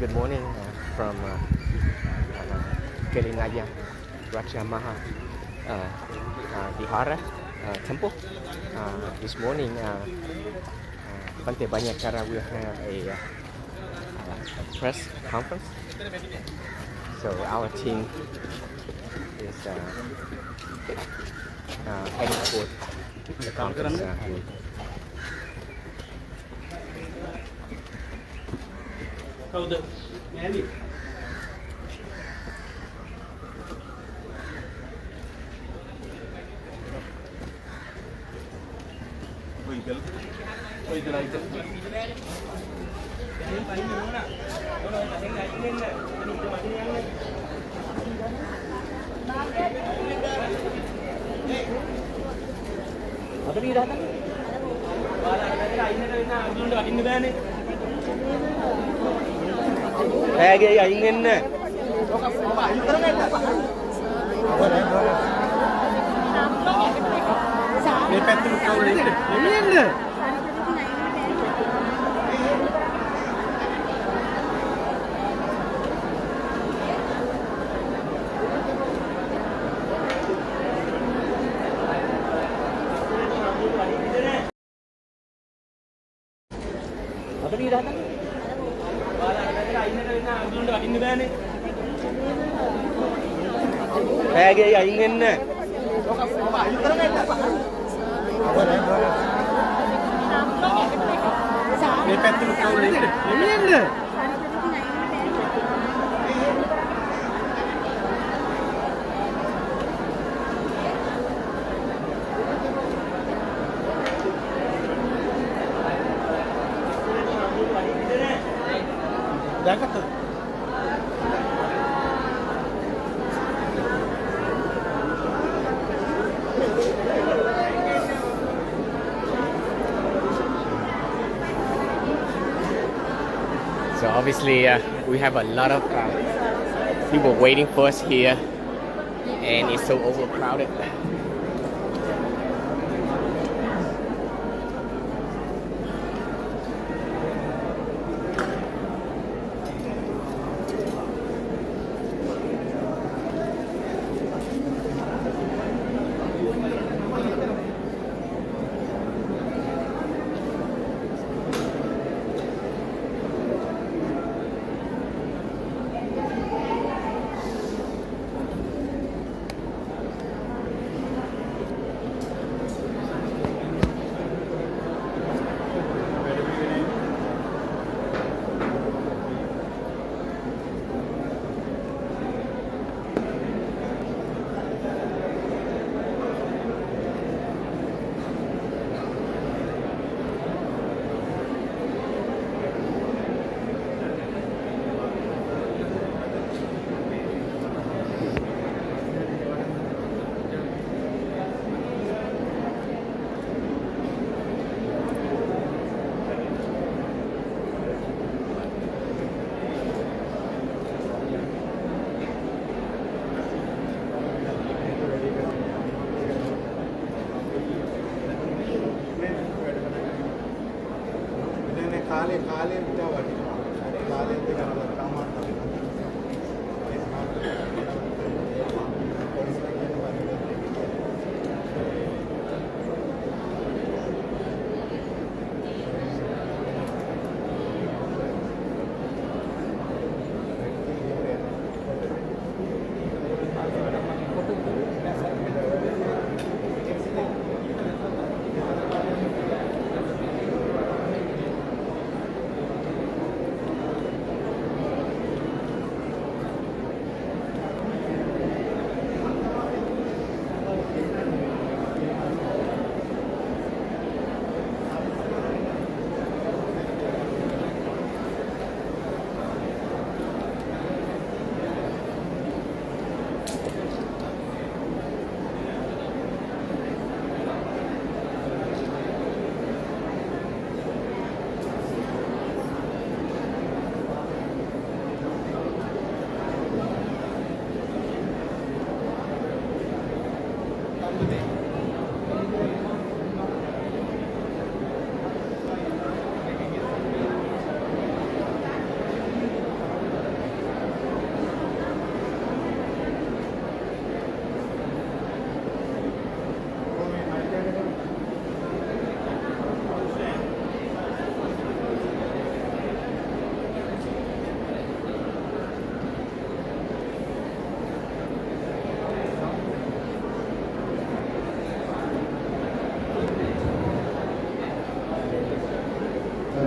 good morning from Kelinaya Raja Maha Vihara Temple. This morning, Bante Banyakara will have a press conference. So our team is heading toward the conference room. Apa dia datang? Apa dia datang? So obviously we have a lot of people waiting for us here, and it's so overcrowded.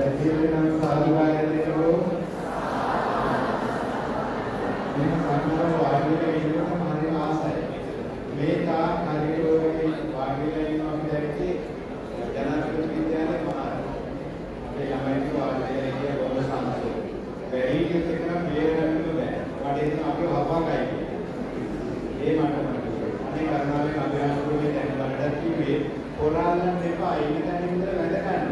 ජීවිතන සාධුකාරය දෙනකොට මේ සංකල්ප වාග්විල ඉන්නකම හරි ආසයි. මේ තා හරියෝගේ වාග්විල ඉන්න අපි දැක්කේ ජනාධිපති විද්‍යාලයේ මාන. අපේ ළමයින්ට වාග්විල ඉන්නේ බොහොම සාන්තෝ. වැඩි කිසිකම බේරන්න බෑ. වඩේ තමයි අපි හපාගයි. ඒ මට අනේ කරුණාවෙන් අභ්‍යාසකරුවේ දැන් බලන්න කිව්වේ පොරාලන් දෙපා ඉන්න ඉඳලා වැඩ ගන්න.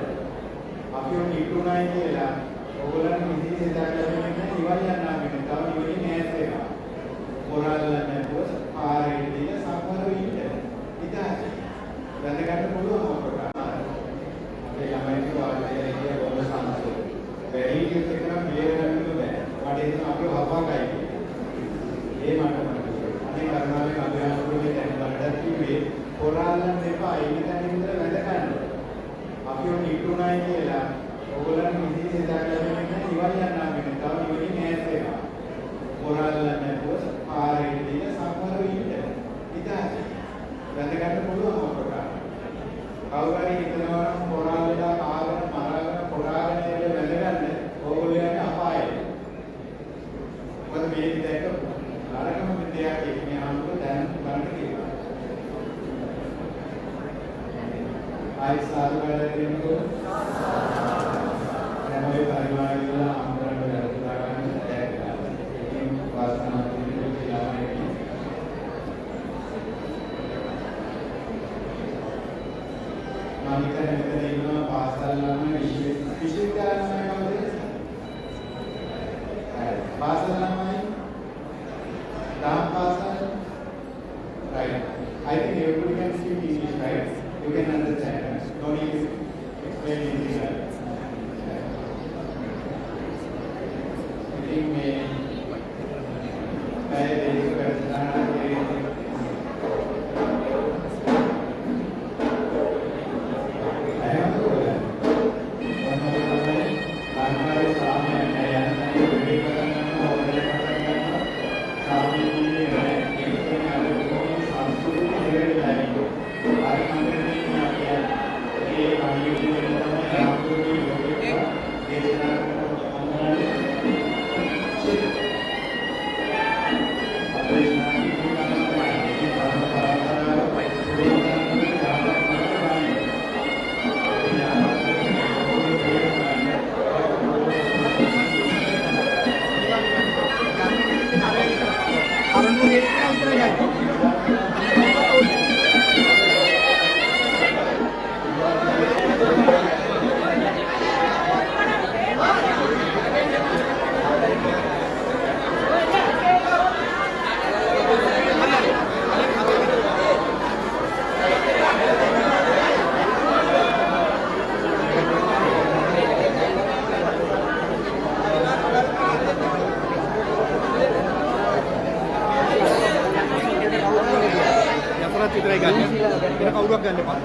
අපි ඔය නිකුණයි කියලා ඕගොල්ලන් ඉතිරි දාගෙන ඉන්න ඉවල් යනවා කියන තව ඉවලින් නෑස් වෙනවා. පොරාලන් නැතුව ආරේ දින සම්පූර්ණ ඉන්න. ඉතින් වැඩ ගන්න පුළුවන් අපට. අපේ ළමයින්ට වාඩිලා ඉන්නේ බොහොම සාන්තෝ. වැඩි කිසිකම බේරන්න බෑ. වඩේ තමයි අපි හපාගයි. ඒ මට අනේ කරුණාවෙන් අභ්‍යාසකරුවේ දැන් බලන්න කිව්වේ පොරාලන් දෙපා ඉන්න ඉඳලා වැඩ ගන්න. අපි ඔය නිකුණයි කියලා ඕගොල්ලන් ඉතිරි දාගෙන ඉන්න ඉවල් යනවා කියන තව ඉවලින් නෑස් වෙනවා. පොරාලන් නැතුව ආරේ දින සම්පූර්ණ ඉන්න. ඉතින් වැඩ ගන්න පුළුවන් අපට. කවුරු හරි හිතනවා නම් පොරාලලා කාගෙන මරාගෙන පොරාගෙන ඉන්න වැඩ ගන්න ඕගොල්ලෝ යන්නේ අපායයි. මොකද මේ දෙක නරකම විද්‍යාවේ මේ අනුව දැන් බලන්න කියලා. ආයි සාධුකාරය දෙනකොට හැමෝම පරිමාණවල අම්බරණ වැඩලා ගන්න දැක්කා. ඉතින් වාසනාව දෙන්න කියලා නේ. මම හිතන්නේ මෙතන ඉන්නවා පාසල් ළමයි විශ්වවිද්‍යාල ළමයි වගේ. පාසල් ළමයි down person, right? I think everybody can speak English, right? You can understand. No need to explain anything else. I think may විතරයි ගන්න. වෙන කවුරුවක් ගන්න එපා.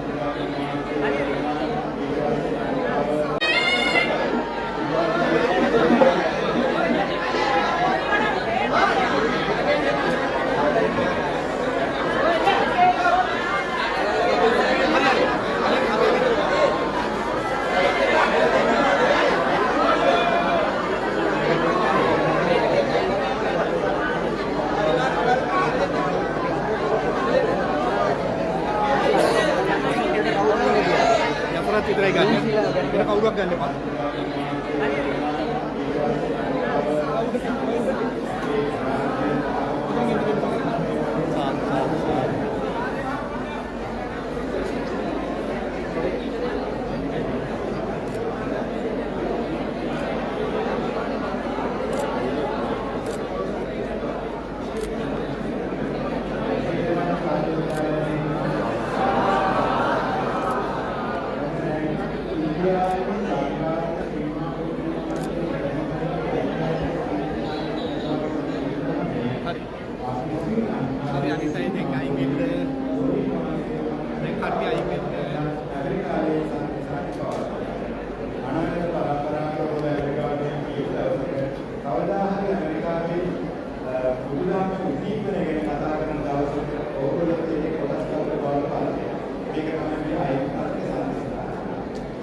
විතරයි ගන්න. වෙන කවුරුවක් ගන්න එපා.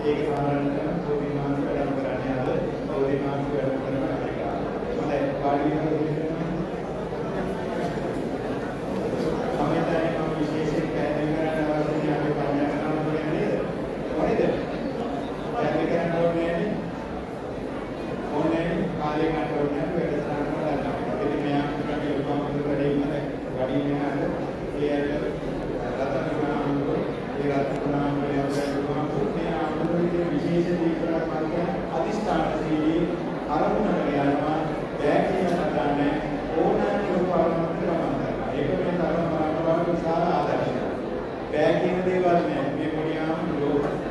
ඒක සාමාන්‍යයෙන් පොඩි මානසික වැඩ කරන්නේ අද පොඩි මානසික වැඩ කරන අපිට. හොඳයි වාඩි වෙන්න විශේෂයෙන් පැහැදිලි කරන්න අවශ්‍ය අපි පඤ්ඤා කරනවා කියන්නේ හරිද? පැහැදිලි කරන්න ඕනේ ඕනේ කාලේ ගන්න ඕනේ වැඩසටහන කරන්න. ඉතින් මෙයා අපි උපමාන වැඩේ ඉන්නේ වැඩි වෙනාද ඒ අය රත්නනාමෝ ඒ රත්නනාමෝ මේ ආමුරුගේ විශේෂ දීපරක් මාර්ගය අදිස්ථානශීලී අරමුණ කරනවා දැකීම නැත්නම් ඕනෑම රූපාවලියක් කරනවා. ඒක මේ තරම මානවක විශාල ආදර්ශයක්. බෑ කියන දේවල් නෑ. මේ පොඩියාම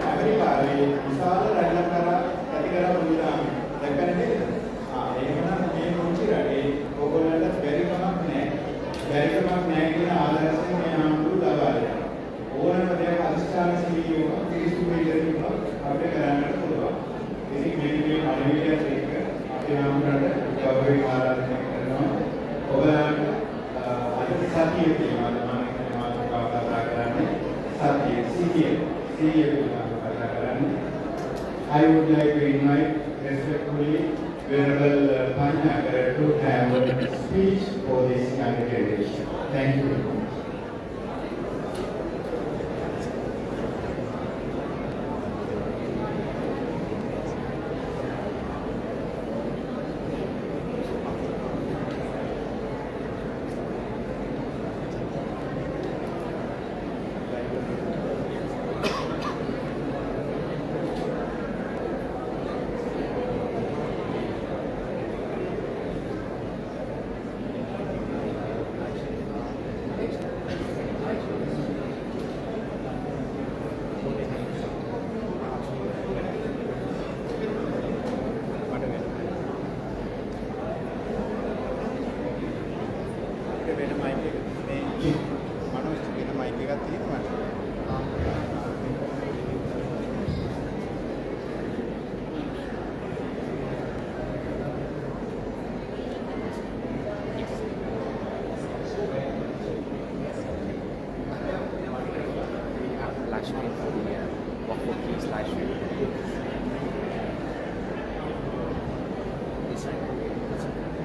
ඇමරිකාවේ විශාල රැල්ලක් කරා ඇති කරා බුදුදාම. දැක්කනේ නේද? එහෙමනම් මේ මොකද රටේ ඔයගොල්ලන්ට බැරිකමක් නෑ. බැරිකමක් නෑ කියන ආදර්ශය මේ ආමුරු ලබා දෙනවා. ඕනෑම දෙයක් අදිස්ථානශීලීව පිළිසු පිළිදෙන්න අපිට කරන්න පුළුවන්. ඉතින් මේ අනිවිදයක් එක්ක අපි ආමුරට ගෞරවයෙන් ආරාධනා කරනවා. ඔබලන්ට සතිය තියෙනවා කතා කරන්නේ සතිය සිහිය කතා කරන්නේ. I would like to invite respectfully Venerable Panyakara to have a speech for this congregation. Thank you very much.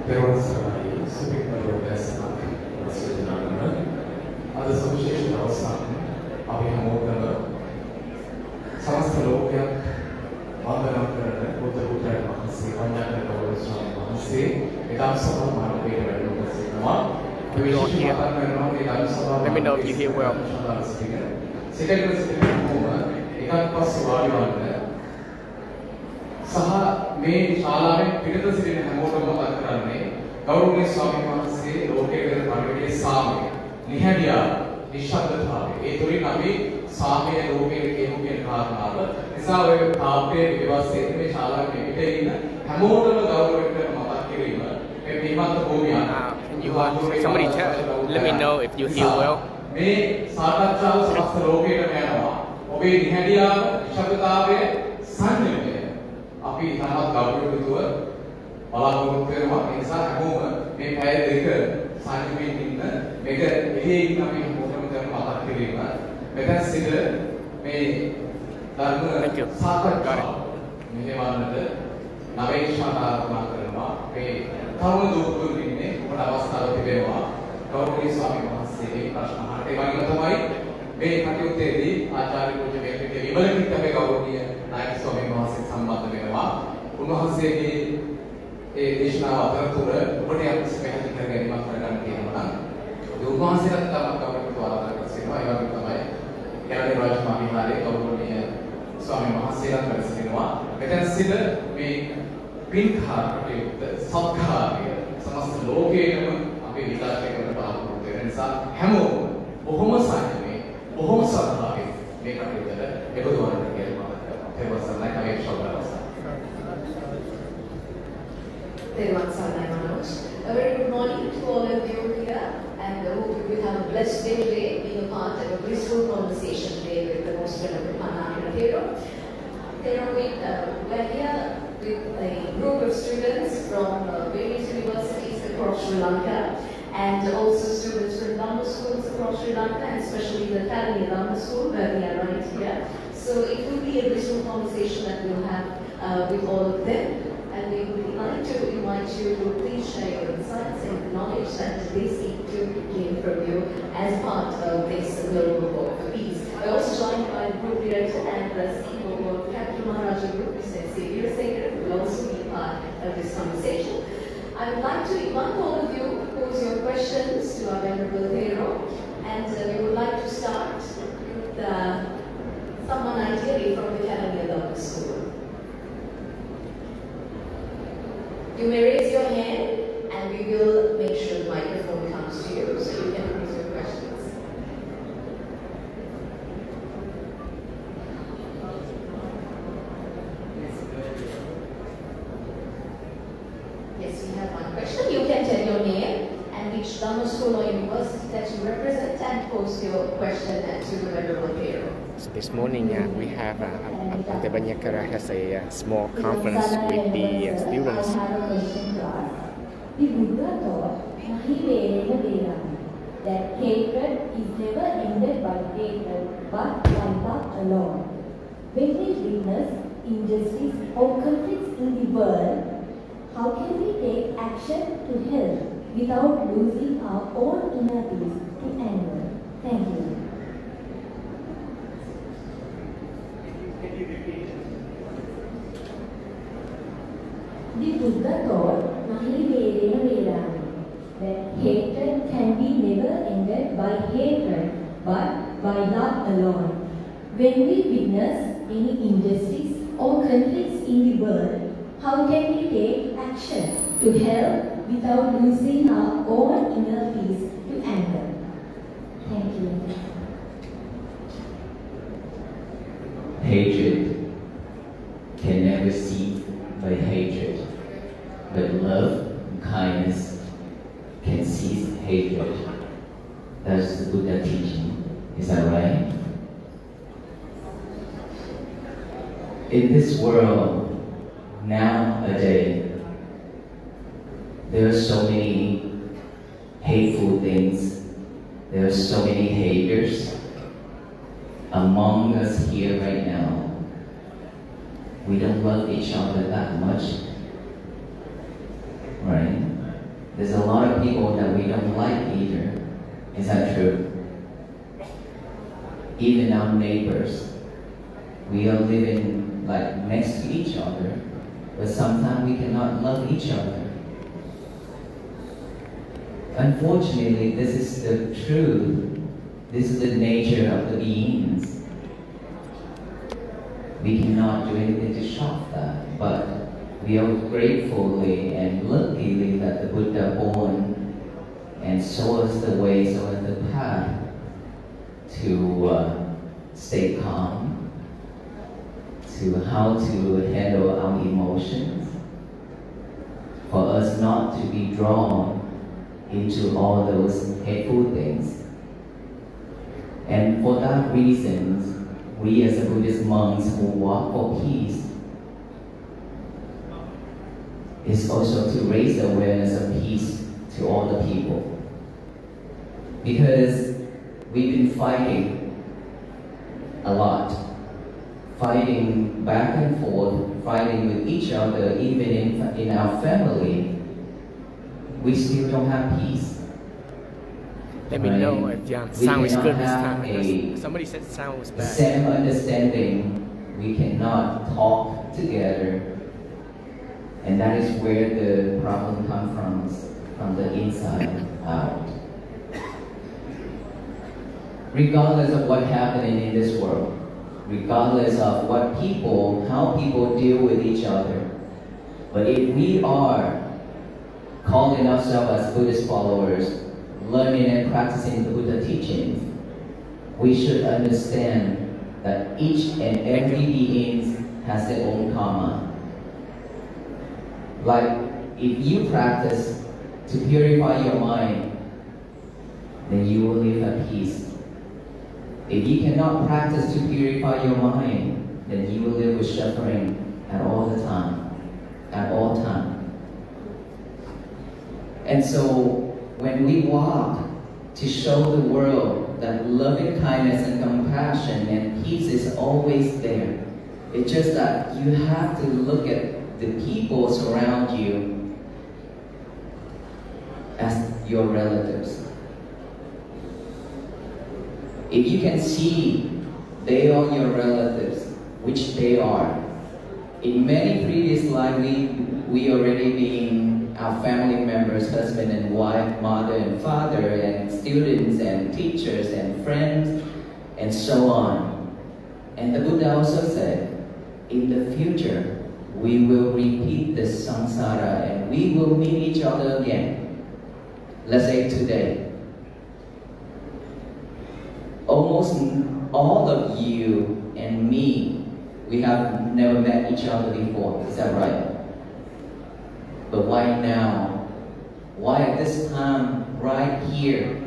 There was speaking about this other association also අභිහමෝකන සමස්ත ලෝකයක් වන්දනා කරන බුදුරජාණන් වහන්සේ වන්දනා කරන ස්වාමීන් වහන්සේ එදා සභා මාර්ගයේ වැඩම කරනවා. Let me know if you hear well. Second එකක් පස්සේ වාඩි වන්න සහ මේ ශාලාවෙන් පිටත සිටින හැමෝටම මතක් කරන්නේ ගෞරවනීය ස්වාමීන් වහන්සේ ලෝකයේ වෙන පරිවර්තනයේ සාමය, නිහඬියා, නිශ්ශබ්දතාවය. ඒ තුලින් අපි සාමය ලෝකයේ කියමු කියන කාරණාව නිසා ඔය තාපයේ විවස්සේ මේ ශාලාවේ පිටේ ඉන්න හැමෝටම ගෞරවයෙන් මතක් කිරීම මේ පින්වත් භූමිය. Somebody let me know if you hear well. මේ සාකච්ඡාව සමස්ත ලෝකයටම යනවා. ඔබේ නිහඬියාව, නිශ්ශබ්දතාවය, සංයමය අපි තමත් ගෞරවයුතුව බලාපොරොත්තු වෙනවා. ඒ නිසා හැමෝම මේ පැය දෙක සංයමයෙන් ඉන්න මේක එළියේ ඉන්න අපි මොකටද කරන මතක් කිරීම. මෙතන සිට මේ ධර්ම සාකච්ඡාව මෙහෙවන්නට නවේශාන ආරම්භ කරනවා. මේ තරුණ දූතුන් ඉන්නේ මොන අවස්ථාවක තිබෙනවා. ගෞරවනීය ස්වාමීන් වහන්සේගේ ප්‍රශ්න අහන්න. ඒ වගේම තමයි මේ කටයුත්තේදී ආචාර්ය පූජ්‍ය වේදිකේ විමලකිත් අපේ ගෞරවනීය නායක ස්වාමීන් වහන්සේ සම්බන්ධ වෙනවා. උන්වහන්සේගේ ඒ දේශනාව අතරතුර ඔබට යම් පැහැදිලි කර ගැනීමක් කරගන්න තියෙනවා නම් ඒ උන්වහන්සේට තමයි ගෞරවයට ආරාධනා කරනවා. ඒ වගේම තමයි යාලේ රාජ්‍ය මහවිහාරයේ ගෞරවනීය ස්වාමීන් වහන්සේලා කරසිනවා. මෙතන සිට මේ පින්කාර කටයුත්ත සත්කාරය සමස්ත ලෝකයේම අපි විකාශය කරන්න බලාපොරොත්තු වෙන නිසා හැමෝම බොහොම සංයමයෙන් බොහොම සත්‍යාවෙන් මේ කටයුත්තට එකතු වන්න කියලා මම කරනවා. ඒ වසරයි කවේ ශෝභාවස. A very good morning to all of you here, and I hope you will have a blessed day today, being a part of a blissful conversation today with the most venerable Manakara Thero. We're here with a group of students from various universities across Sri Lanka, and also students from Dhamma schools across Sri Lanka, and especially the Academy Dhamma School, where we are right here. So it will be a blissful conversation that we'll have with all of them. And we would like to invite you to please share your insights and knowledge that they seek to gain from you as part of this global work for peace. We're also joined by the Group Director and the CEO of Capital Maharaja Group, Mr. Sekaran, who will also be part of this conversation. I would like to invite all of you to pose your questions to our Venerable Hero, and we would like to start with someone ideally from the Academy Aloka School. You may raise your hand and we will make sure the microphone comes to you so you can pose your questions. Yes, we have one question. You can tell your name and which Dhamma school or university that you represent and pose your question to the Venerable Hero. So this morning we have Bhante Banyakara has a small conference with the students. I have a question to ask. The Buddha taught that hatred is never ended by hatred but by love alone. When we witness injustice or conflicts in the world, how can we take action to help without losing our own inner peace to anger? Thank you. The Buddha taught that hatred can be never ended by hatred, but by love alone. When we witness any injustice or conflicts in the world, how can we take action to help without losing our own inner peace to anger? Thank you. Hatred can never cease by hatred, but love and kindness can cease hatred. That's the Buddha teaching. Is that right? In this world, nowadays, there are so many hateful things. There are so many haters among us here right now. We don't love each other that much, right? There's a lot of people that we don't like either. Is that true? Even our neighbors, we are living like next to each other, but sometimes we cannot love each other. Unfortunately, this is the truth. This is the nature of the beings. We cannot do anything to stop that, but we are gratefully and luckily that the Buddha born and show us the way, show us the path to stay calm, to how to handle our emotions, for us not to be drawn into all those hateful things. And for that reason, we as Buddhist monks who walk for peace is also to raise the awareness of peace to all the people. Because we've been fighting a lot, fighting back and forth, fighting with each other, even in our family, we still don't have peace. Let me know if your sound is good this time. Because somebody said sound was bad. Same understanding, we cannot talk together, and that is where the problem comes from the inside out. Regardless of what's happening in this world, regardless of what people, how people deal with each other, but if we are calling ourselves as Buddhist followers, learning and practicing the Buddha teachings, we should understand that each and every being has their own karma. Like, if you practice to purify your mind, then you will live at peace. If you cannot practice to purify your mind, then you will live with suffering at all the time, at all time. And so, when we walk to show the world that loving kindness and compassion and peace is always there. It's just that you have to look at the people surround you as your relatives. If you can see they are your relatives, which they are, in many previous lives we already been our family members, husband and wife, mother and father, and students and teachers and friends, and so on. And the Buddha also said, in the future, we will repeat this samsara and we will meet each other again. Let's say today. Almost all of you and me, we have never met each other before. Is that right? But why now? Why at this time, right here,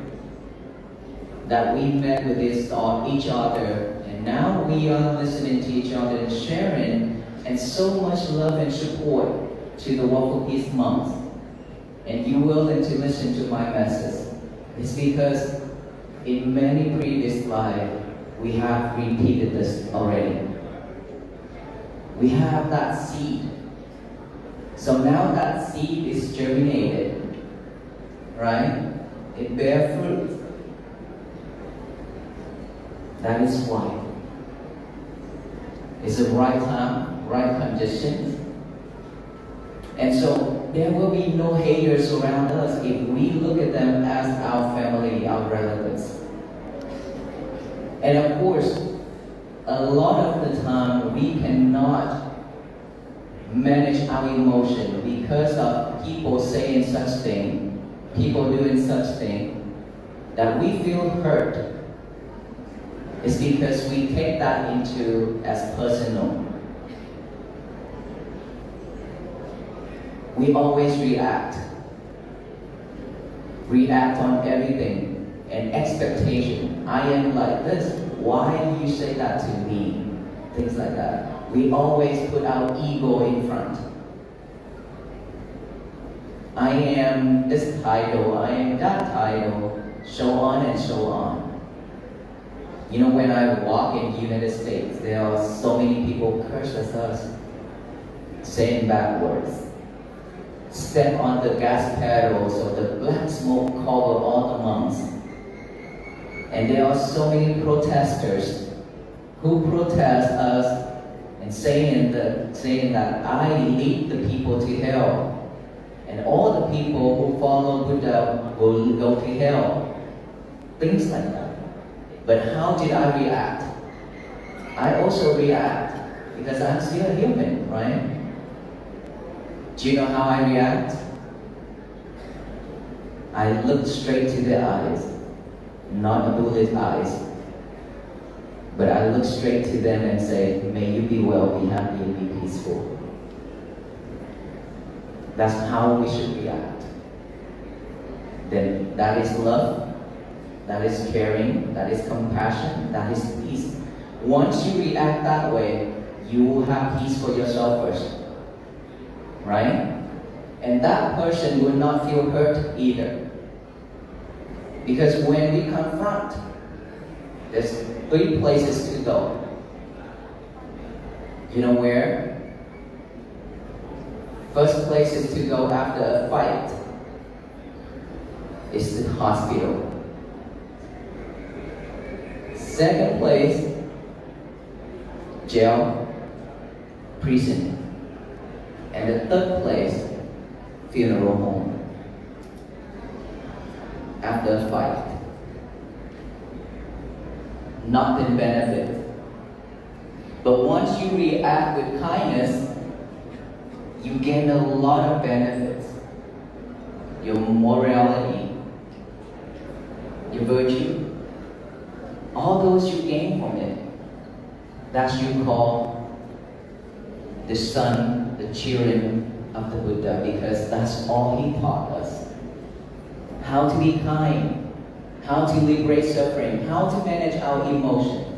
that we met with each other, and now we are listening to each other and sharing, and so much love and support to the Walk for Peace monks, and you willing to listen to my message. It's because in many previous lives, we have repeated this already. We have that seed. So now that seed is germinated, right? It bears fruit. That is why. It's the right time, right conditions. And so there will be no haters around us if we look at them as our family, our relatives. And of course, a lot of the time we cannot manage our emotion because of people saying such thing, people doing such thing, that we feel hurt. It's because we take that into as personal. We always react on everything and expectation. I am like this. Why do you say that to me? Things like that. We always put our ego in front. I am this title, I am that title, so on and so on. You know, when I walk in the United States, there are so many people curse at us, saying bad words. Step on the gas pedal so the black smoke cover all the monks. And there are so many protesters who protest us and saying that I lead the people to hell, and all the people who follow Buddha will go to hell. Things like that. But how did I react? I also react because I'm still a human, right? Do you know how I react? I look straight to their eyes, not the Buddha's eyes. But I look straight to them and say, may you be well, be happy, and be peaceful. That's how we should react. Then that is love, that is caring, that is compassion, that is peace. Once you react that way, you will have peace for yourself first. Right? And that person will not feel hurt either. Because when we confront, there's 3 places to go. You know where? First place is to go after a fight. It's the hospital. Second place, jail, prison. And the third place, funeral home. After a fight. Nothing benefit. But once you react with kindness, you gain a lot of benefits. Your morality, your virtue, all those you gain from it. That's you call the son, the children of the Buddha, because that's all he taught us. How to be kind, how to liberate suffering, how to manage our emotion.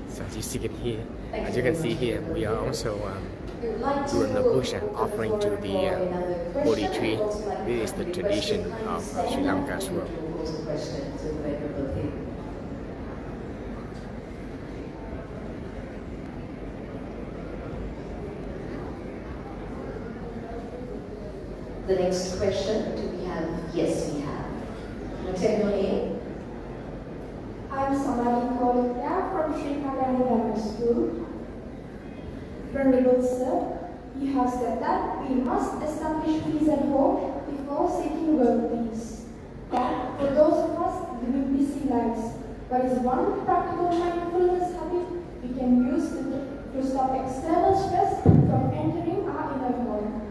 So as you can see here, we are also We would like to the bush and open offering to floor the for another Bodhi question. tree. I'd also like to This is the request tradition you to of stand Sri Lanka as well. to pose a question to the Venerable King. The next question, do we have? Yes, we have. Tell your name. I'm Samadhi Kolya from Sri Kalani Grammar School. Venerable Sir, you have said that we must establish peace at home before seeking world peace. That for those of us living busy lives, what is one practical mindfulness habit we can use to stop external stress from entering our inner home?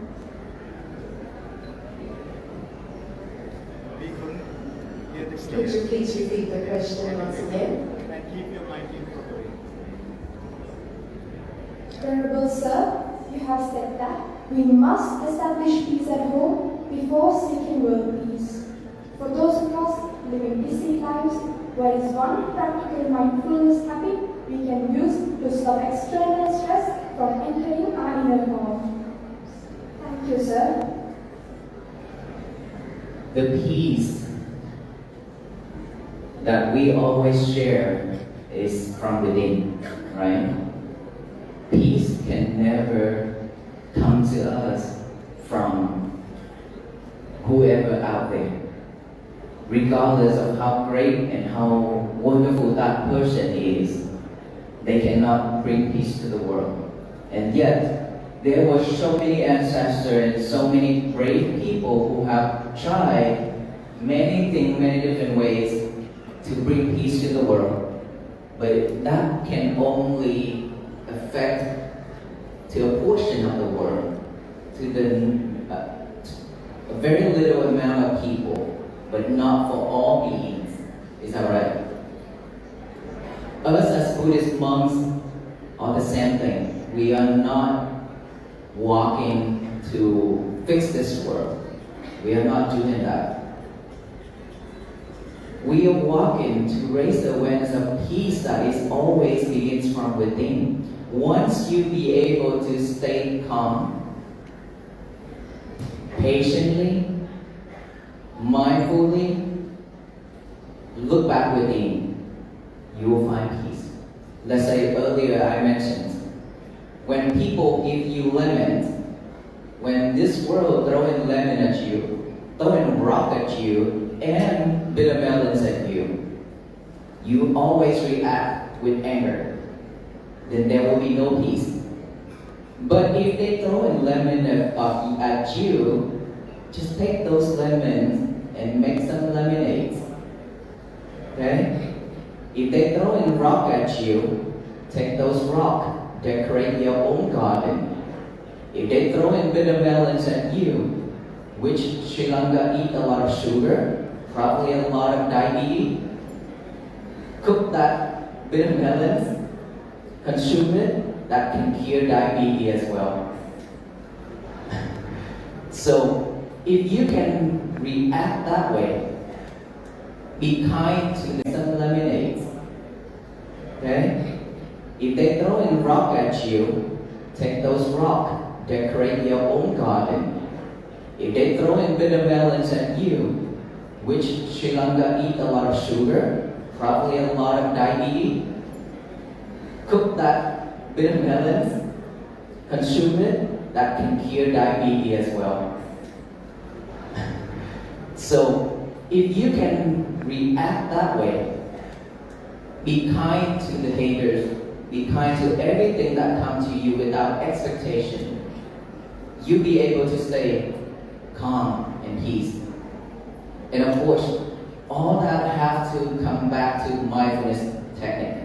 We couldn't hear the Could you please repeat the question once again? And keep your mind in focus. Venerable Sir, you have said that we must establish peace at home before seeking world peace. For those of us living busy lives, what is one practical mindfulness habit we can use to stop external stress from entering our inner home? Thank you, sir. The peace that we always share is from within, right? Peace can never come to us from whoever out there. Regardless of how great and how wonderful that person is, they cannot bring peace to the world. And yet, there were so many ancestors and so many brave people who have tried many things, many different ways to bring peace to the world. But that can only affect to a portion of the world, to a very little amount of people, but not for all beings. Is that right? Us as Buddhist monks are the same thing. We are not walking to fix this world. We are not doing that. We are walking to raise the awareness of peace that is always begins from within. Once you be able to stay calm, patiently, mindfully, look back within, you will find peace. Let's say earlier I mentioned, when people give you lemons, when this world throwing lemon at you, throwing rock at you, and bitter melons at you, you always react with anger. Then there will be no peace. But if they throw in lemon at you, just take those lemons and make some lemonades. Okay? If they throw in rock at you, take those rocks, decorate your own garden. If they throw in bitter melons at you, which Sri Lanka eat a lot of sugar, probably a lot of diabetes, cook that bitter melons, consume it, that can cure diabetes as well. So, if you can react that way, be kind to some lemonades. Okay? If they throw in rock at you, take those rocks, decorate your own garden. If they throw in bitter melons at you, which Sri Lanka eat a lot of sugar, probably a lot of diabetes, cook that bitter melons, consume it, that can cure diabetes as well. So, if you can react that way, be kind to the haters, be kind to everything that comes to you without expectation, you'll be able to stay calm and peace. And of course, all that has to come back to mindfulness technique.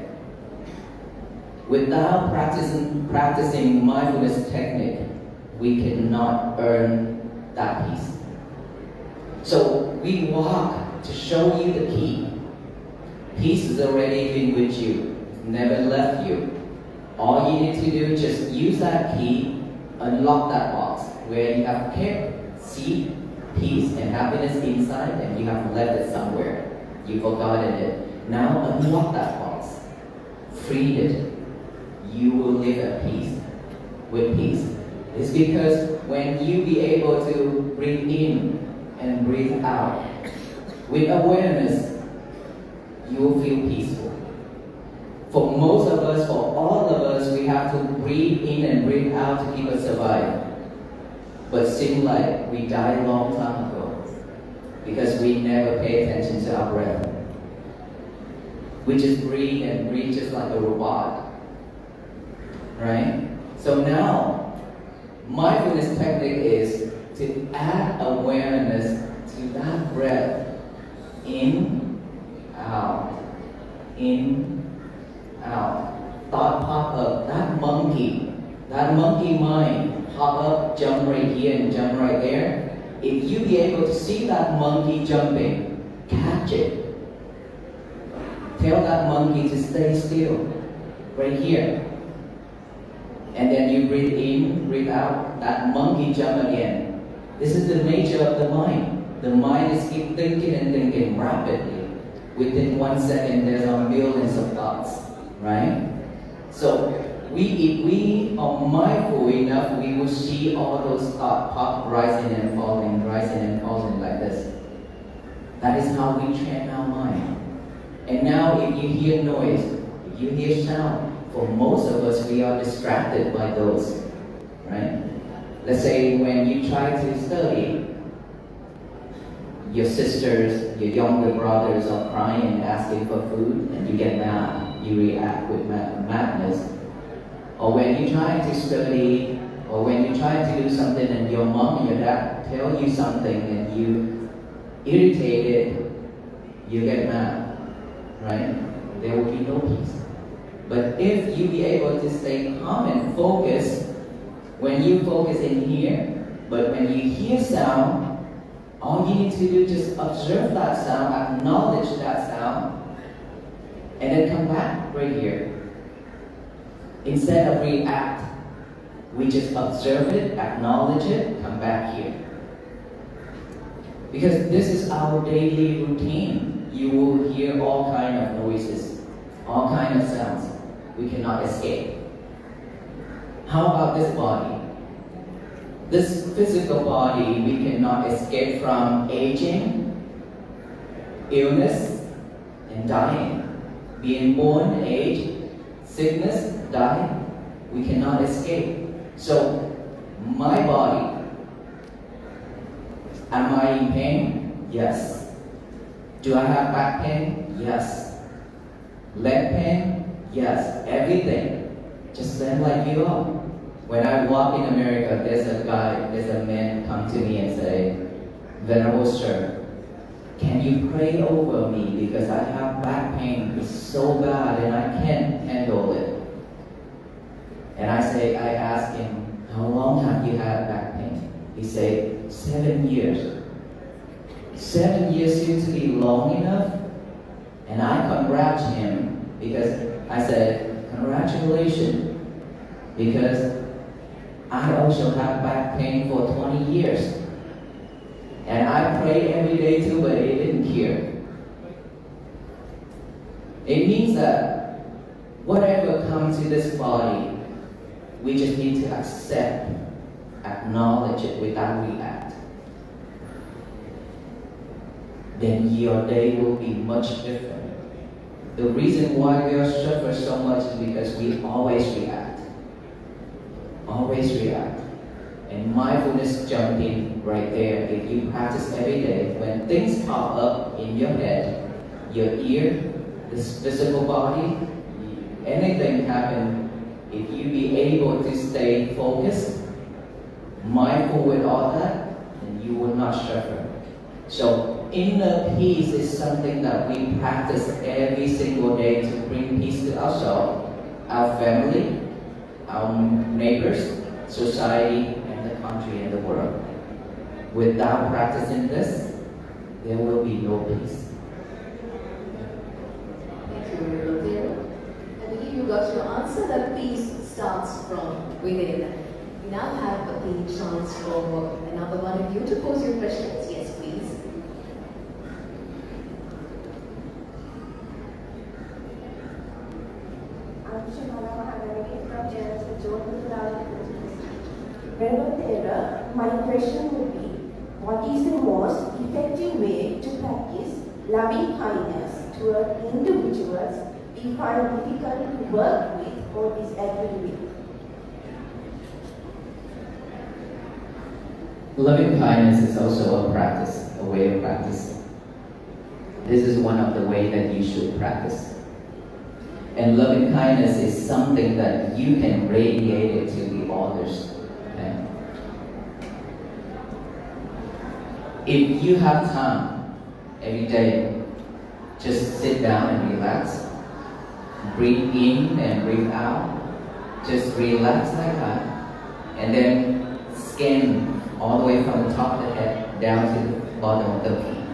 Without practicing mindfulness technique, we cannot earn that peace. So we walk to show you the key. Peace is already been with you, never left you. All you need to do is just use that key, unlock that box where you have kept seed, peace, and happiness inside, and you have left it somewhere. You forgotten it. Now unlock that box, freed it. You will live at peace, with peace. It's because when you be able to breathe in and breathe out with awareness, you will feel peaceful. For most of us, for all of us, we have to breathe in and breathe out to keep us alive. But seems like we died a long time ago because we never pay attention to our breath. We just breathe and breathe just like a robot. Right? So now, mindfulness technique is to add awareness to that breath. In, out, thought pop up, that monkey mind pop up, jump right here and jump right there. If you be able to see that monkey jumping, catch it. Tell that monkey to stay still, right here. And then you breathe in, breathe out, that monkey jump again. This is the nature of the mind. The mind is keep thinking and thinking rapidly. Within 1 second, there's millions of thoughts, right? So if we are mindful enough, we will see all those thoughts pop, rising and falling like this. That is how we train our mind. And now if you hear noise, if you hear sound, for most of us, we are distracted by those, right? Let's say when you try to study, your sisters, your younger brothers are crying, asking for food, and you get mad. You react with madness. Or when you try to study, or when you try to do something and your mom and your dad tell you something and you irritated, you get mad, right? There will be no peace. But if you be able to stay calm and focus, when you focus in here, but when you hear sound, all you need to do is just observe that sound, acknowledge that sound, and then come back right here. Instead of react, we just observe it, acknowledge it, come back here. Because this is our daily routine. You will hear all kind of noises, all kind of sounds. We cannot escape. How about this body? This physical body, we cannot escape from aging, illness, and dying. Being born, age, sickness, die, we cannot escape. So, my body, am I in pain? Yes. Do I have back pain? Yes. Leg pain? Yes. Everything. Just stand like you are. When I walk in America, there's a man come to me and say, Venerable Sir, can you pray over me because I have back pain, it's so bad and I can't handle it. And I ask him, how long have you had back pain? He said, 7 years. 7 years seems to be long enough. And I congratulate him because I said, congratulations, because I also have back pain for 20 years. And I pray every day too, but it didn't cure. It means that whatever comes to this body, we just need to accept, acknowledge it without react. Then your day will be much different. The reason why we are suffering so much is because we always react. Always react. And mindfulness jump in right there. If you practice every day, when things pop up in your head, your ear, this physical body, anything happen, if you be able to stay focused, mindful with all that, then you will not suffer. So inner peace is something that we practice every single day to bring peace to ourselves, our family, our neighbors, society, and the country and the world. Without practicing this, there will be no peace. Thank you, Rodero. I believe you got your answer that peace starts from within. We now have the chance for another one of you to pose your questions. Yes, please. I'm Shimala Mahadevi from JSS Jordan. Venerable Thera, my question would be, what is the most effective way to practice loving kindness toward individuals we find difficult to work with or disagree with? Loving kindness is also a practice, a way of practice. This is one of the ways that you should practice. And loving kindness is something that you can radiate it to the others. Okay? If you have time every day, just sit down and relax. Breathe in and breathe out. Just relax like that. And then scan all the way from the top of the head down to the bottom of the feet.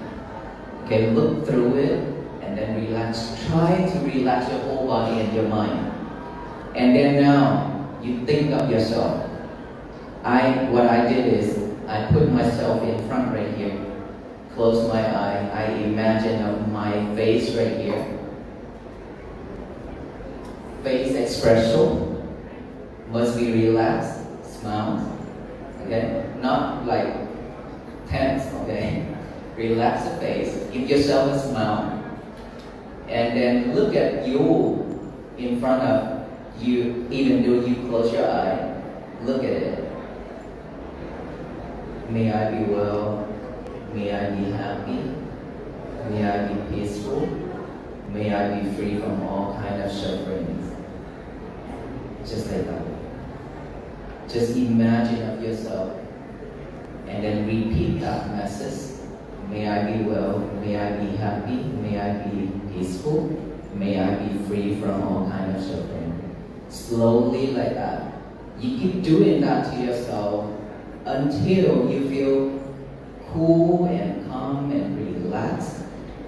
Okay, look through it and then relax. Try to relax your whole body and your mind. And then now you think of yourself. What I did is I put myself in front right here. Close my eye. I imagine of my face right here. Face expression must be relaxed. Smile. Okay, not like tense. Okay, relax the face. Give yourself a smile, and then look at you in front of you. Even though you close your eye, look at it. May I be well. May I be happy. May I be peaceful. May I be free from all kind of sufferings. Just like that. Just imagine of yourself and then repeat that message. May I be well, may I be happy, may I be peaceful, may I be free from all kind of suffering. Slowly like that. You keep doing that to yourself until you feel cool and calm and relaxed.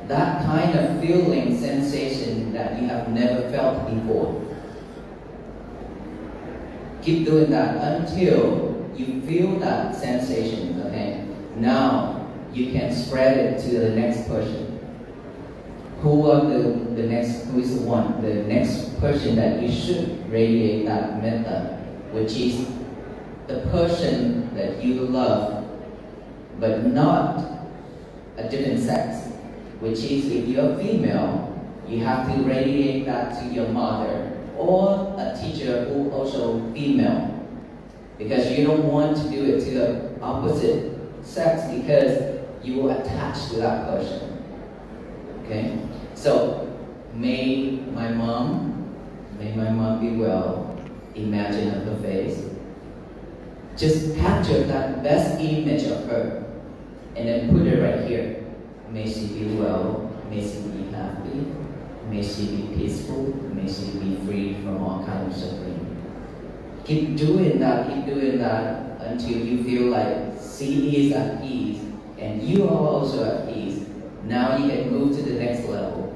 That kind of feeling, sensation that you have never felt before. Keep doing that until you feel that sensation, okay? Now, you can spread it to the next person. Who is the next person that you should radiate that metta, which is the person that you love, but not a different sex, which is if you're female, you have to radiate that to your mother, or a teacher who also female, because you don't want to do it to the opposite sex because you will attach to that person. Okay? So may my mom be well. Imagine of her face. Just capture that best image of her and then put it right here. May she be well, may she be happy. May she be peaceful. May she be free from all kinds of suffering. Keep doing that until you feel like she is at peace and you are also at peace. Now you can move to the next level,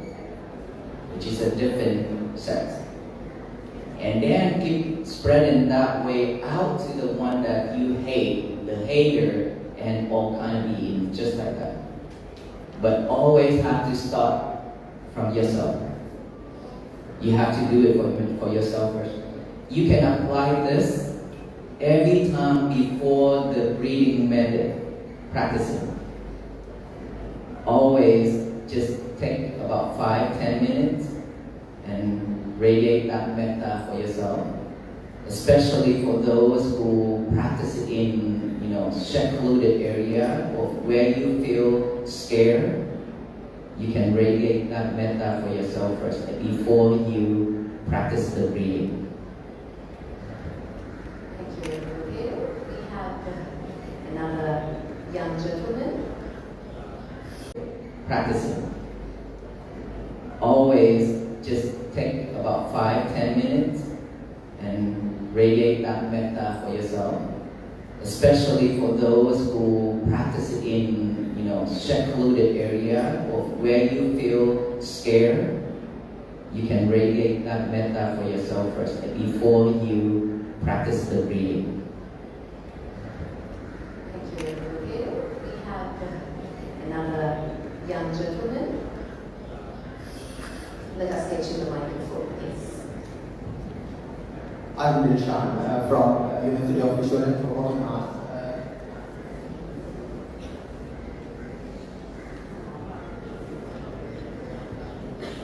which is a different sex. And then keep spreading that way out to the one that you hate, the hater, and all kind of beings, just like that. But always have to start from yourself. You have to do it for yourself first. You can apply this every time before the breathing method practicing. Always just take about 5-10 minutes and radiate that metta for yourself. Especially for those who practice it in secluded area or where you feel scared. You can radiate that metta for yourself first before you practice the breathing. Thank you. We have another young gentleman. Practicing. Always just take about 5-10 minutes and radiate that metta for yourself. Especially for those who practice it in secluded area or where you feel scared. You can radiate that metta for yourself first before you practice the breathing. Thank you. We have another young gentleman. Let us get you the microphone, please. I'm Nishan from University of Visual and Performing Arts.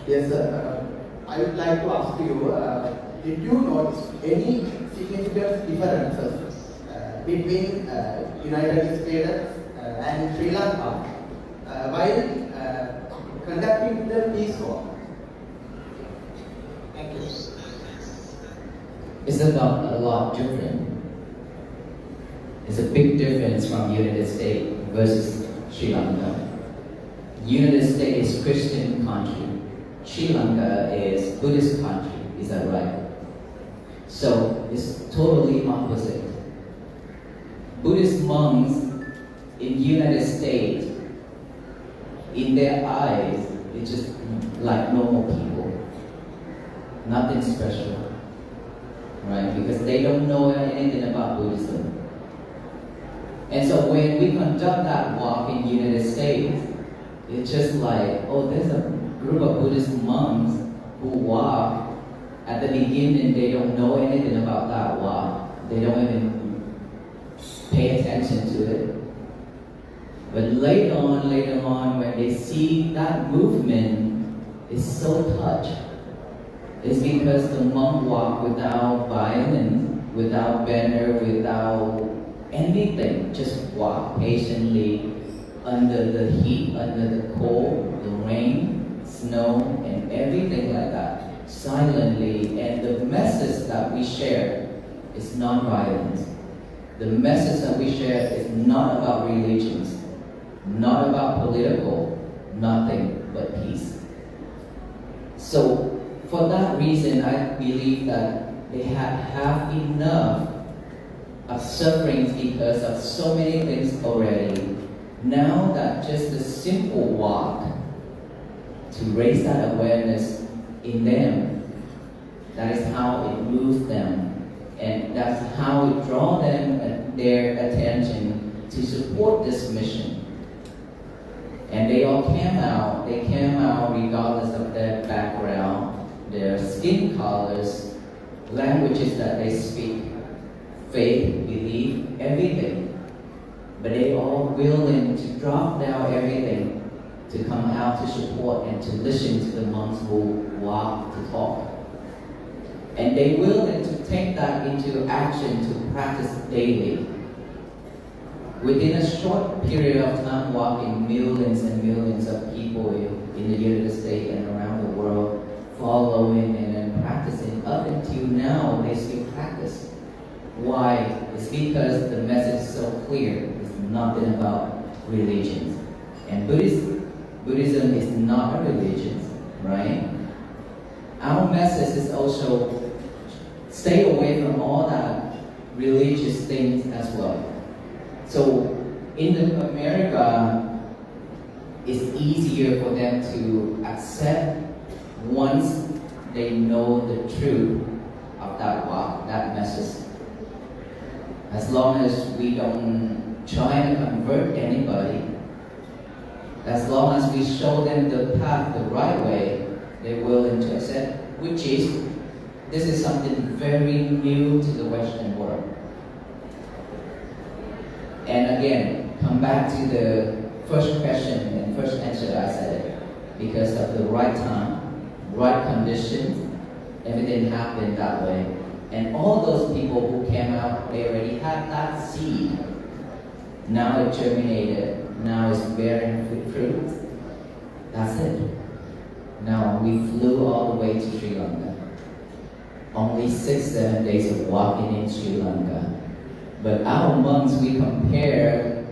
Yes, sir. I would like to ask you, did you notice any significant differences between United States and Sri Lanka while conducting the peace war? Thank you. It's not a lot different. It's a big difference from United States versus Sri Lanka. United States is Christian country. Sri Lanka is Buddhist country. Is that right? So it's totally opposite. Buddhist monks in United States, in their eyes, it's just like normal people. Nothing special. Right? Because they don't know anything about Buddhism. And so when we conduct that walk in United States, it's just like, oh, there's a group of Buddhist monks who walk. At the beginning, they don't know anything about that walk. They don't even pay attention to it. But later on, when they see that movement is so touched, it's because the monk walk without violence, without banner, without anything, just walk patiently under the heat, under the cold, the rain, snow, and everything like that, silently. And the message that we share is non-violence. The message that we share is not about religions, not about political, nothing but peace. So for that reason, I believe that they have enough of sufferings because of so many things already. Now that just a simple walk to raise that awareness in them, that is how it moves them, and that's how it draws them their attention to support this mission. And they all came out regardless of their background, their skin colors, languages that they speak, faith, belief, everything. But they all willing to drop down everything to come out to support and to listen to the monks who walk to talk. And they willing to take that into action to practice daily. Within a short period of time, walking millions and millions of people in the United States and around the world, following and then practicing up until now, they still practice. Why? It's because the message is so clear. It's nothing about religions. And Buddhism is not a religion, right? Our message is also stay away from all that religious things as well. So in America, it's easier for them to accept once they know the truth of that walk, that message. As long as we don't try to convert anybody, as long as we show them the path the right way, they're willing to accept, which is, this is something very new to the Western world. And again, come back to the first question and first answer I said, because of the right time, right conditions, everything happened that way. And all those people who came out, they already had that seed. Now it germinated, now it's bearing fruit. That's it. Now we flew all the way to Sri Lanka. Only 6-7 days of walking in Sri Lanka. But our monks, we compare,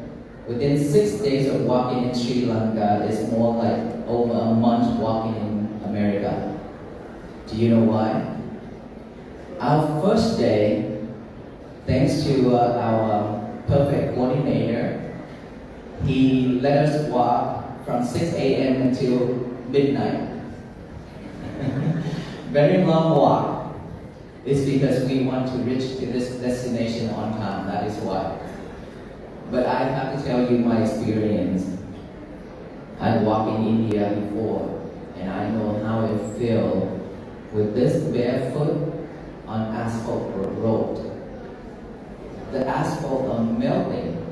within 6 days of walking in Sri Lanka is more like over a month walking in America. Do you know why? Our first day, thanks to our perfect coordinator, he let us walk from 6 a.m. until midnight. Very long walk. It's because we want to reach to this destination on time, that is why. But I have to tell you my experience. I walked in India before, and I know how it feels with this barefoot on asphalt road. the asphalt are melting.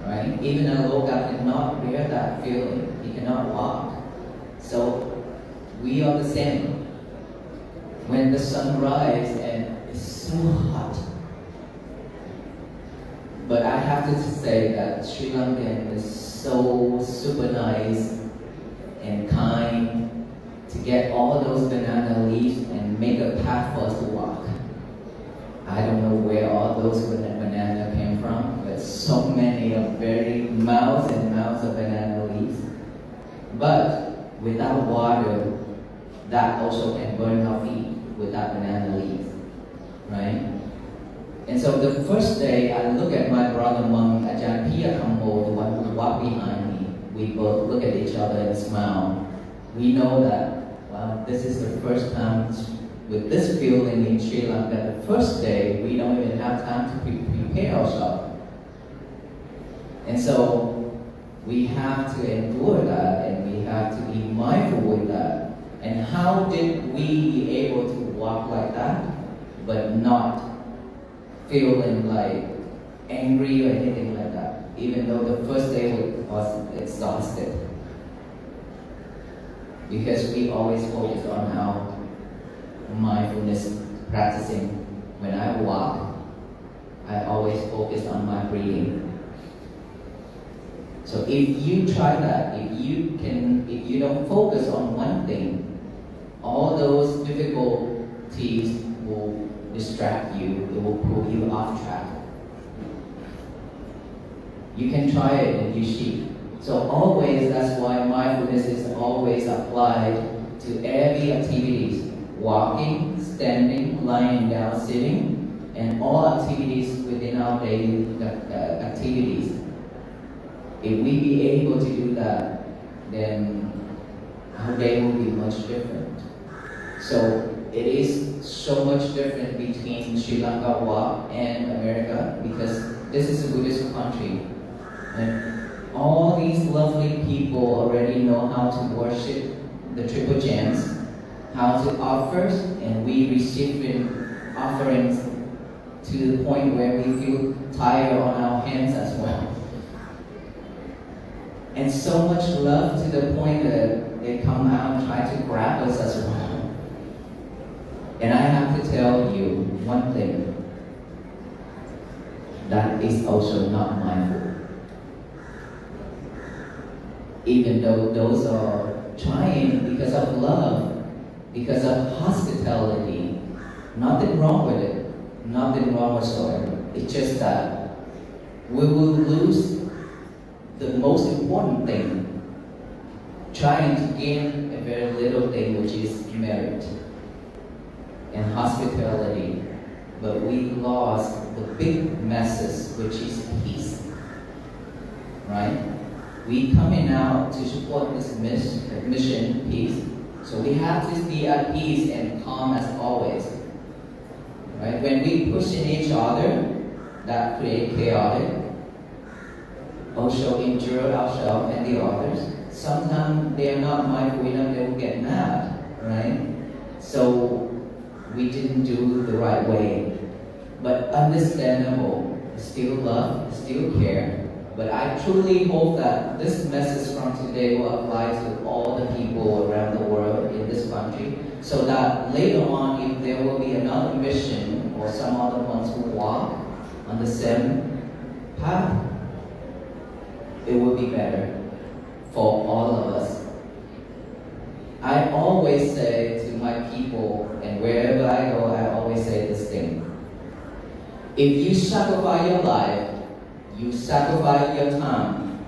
Right? Even aloka cannot bear that feeling. He cannot walk. So we are the same. When the sun rises and it's so hot. But I have to say that Sri Lankan is so super nice and kind to get all those banana leaves and make a path for us to walk. I don't know where all those banana came from, but so many of very miles and miles of banana leaves. But without water, that also can burn our feet without banana leaves, right? And so the first day, I look at my brother monk, Ajahn Pia Kambo, the one who walked behind me. We both look at each other and smile. We know that, well, this is the first time with this feeling in Sri Lanka. The first day, we don't even have time to prepare ourselves. And so we have to endure that, and we have to be mindful with that. And how did we be able to walk like that, but not feeling like angry or anything like that, even though the first day was exhausted? Because we always focus on our mindfulness practicing. When I walk, I always focus on my breathing. So if you try that, if you don't focus on one thing, all those difficulties will distract you, it will pull you off track. You can try it and you see. So always, that's why mindfulness is always applied to every activities. Walking, standing, lying down, sitting, and all activities within our daily activities. If we be able to do that, then our day will be much different. So it is so much different between Sri Lanka walk and America, because this is a Buddhist country. And all these lovely people already know how to worship the triple gems, how to offer, and we receive offerings to the point where we feel tired on our hands as well. And so much love to the point that they come out and try to grab us as well. And I have to tell you one thing, that is also not mindful. Even though those are trying because of love, because of hospitality, nothing wrong with it, nothing wrong whatsoever. It's just that we will lose the most important thing, trying to gain a very little thing, which is merit and hospitality, but we lost the big message, which is peace, right? We coming out to support this mission, peace, so we have to be at peace and calm as always, right? When we push in each other, that create chaotic, also injure ourselves and the others. Sometimes they are not mindful enough, they will get mad, right? So we didn't do the right way. But understandable, still love, still care. But I truly hope that this message from today will apply to all the people around the world in this country, so that later on, if there will be another mission or some other ones who walk on the same path, it will be better for all of us. I always say to my people, and wherever I go, I always say this thing. If you sacrifice your life, you sacrifice your time,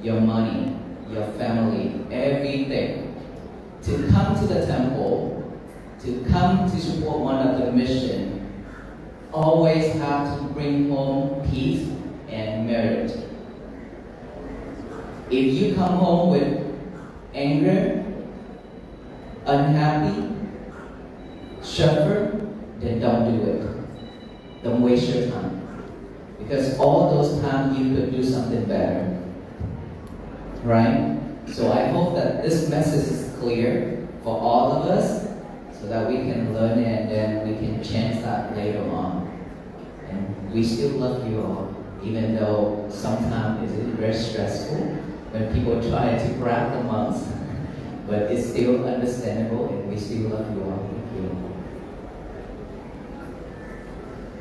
your money, your family, everything, to come to the temple, to come to support one of the mission, always have to bring home peace and merit. If you come home with anger, unhappy, suffer, then don't do it. Don't waste your time. Because all those times you could do something better. Right? So I hope that this message is clear for all of us, so that we can learn it and then we can change that later on. And we still love you all, even though sometimes it is very stressful when people try to grab the monks, but it's still understandable and we still love you all. Thank you.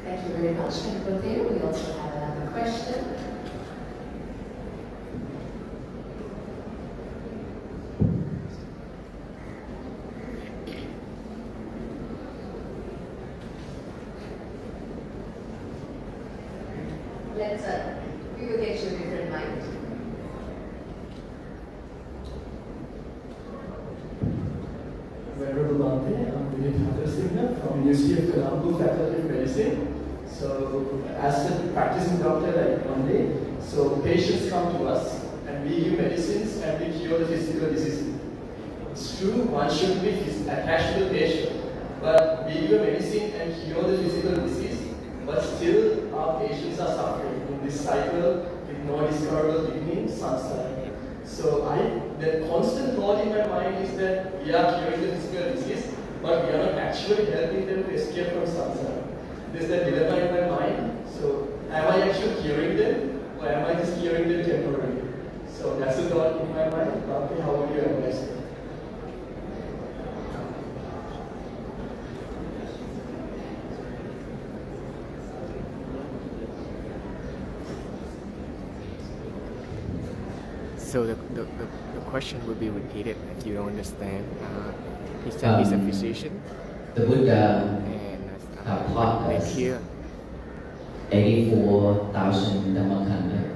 Thank you very much. And for there, we also have another question. We will get you a different mic. Venerable Bhante, I'm Dilip Singer from University of Colombo Faculty of Medicine. So, as a practicing doctor like one day, so patients come to us and we give medicines and we cure the physical disease. It's true, one should be attached to the patient, but we give medicine and cure the physical disease, but still our patients are suffering in this cycle with no discoverable beginning, samsara. So the constant thought in my mind is that we are curing the physical disease, but we are not actually helping them to escape from samsara. There's that dilemma in my mind. So am I actually curing them, or am I just curing them temporarily? So that's the thought in my mind. Okay, how would you advise me? So the question will be repeated if you don't understand. He said he's a physician. The Buddha And taught make us here 84,000 Dhammakanda,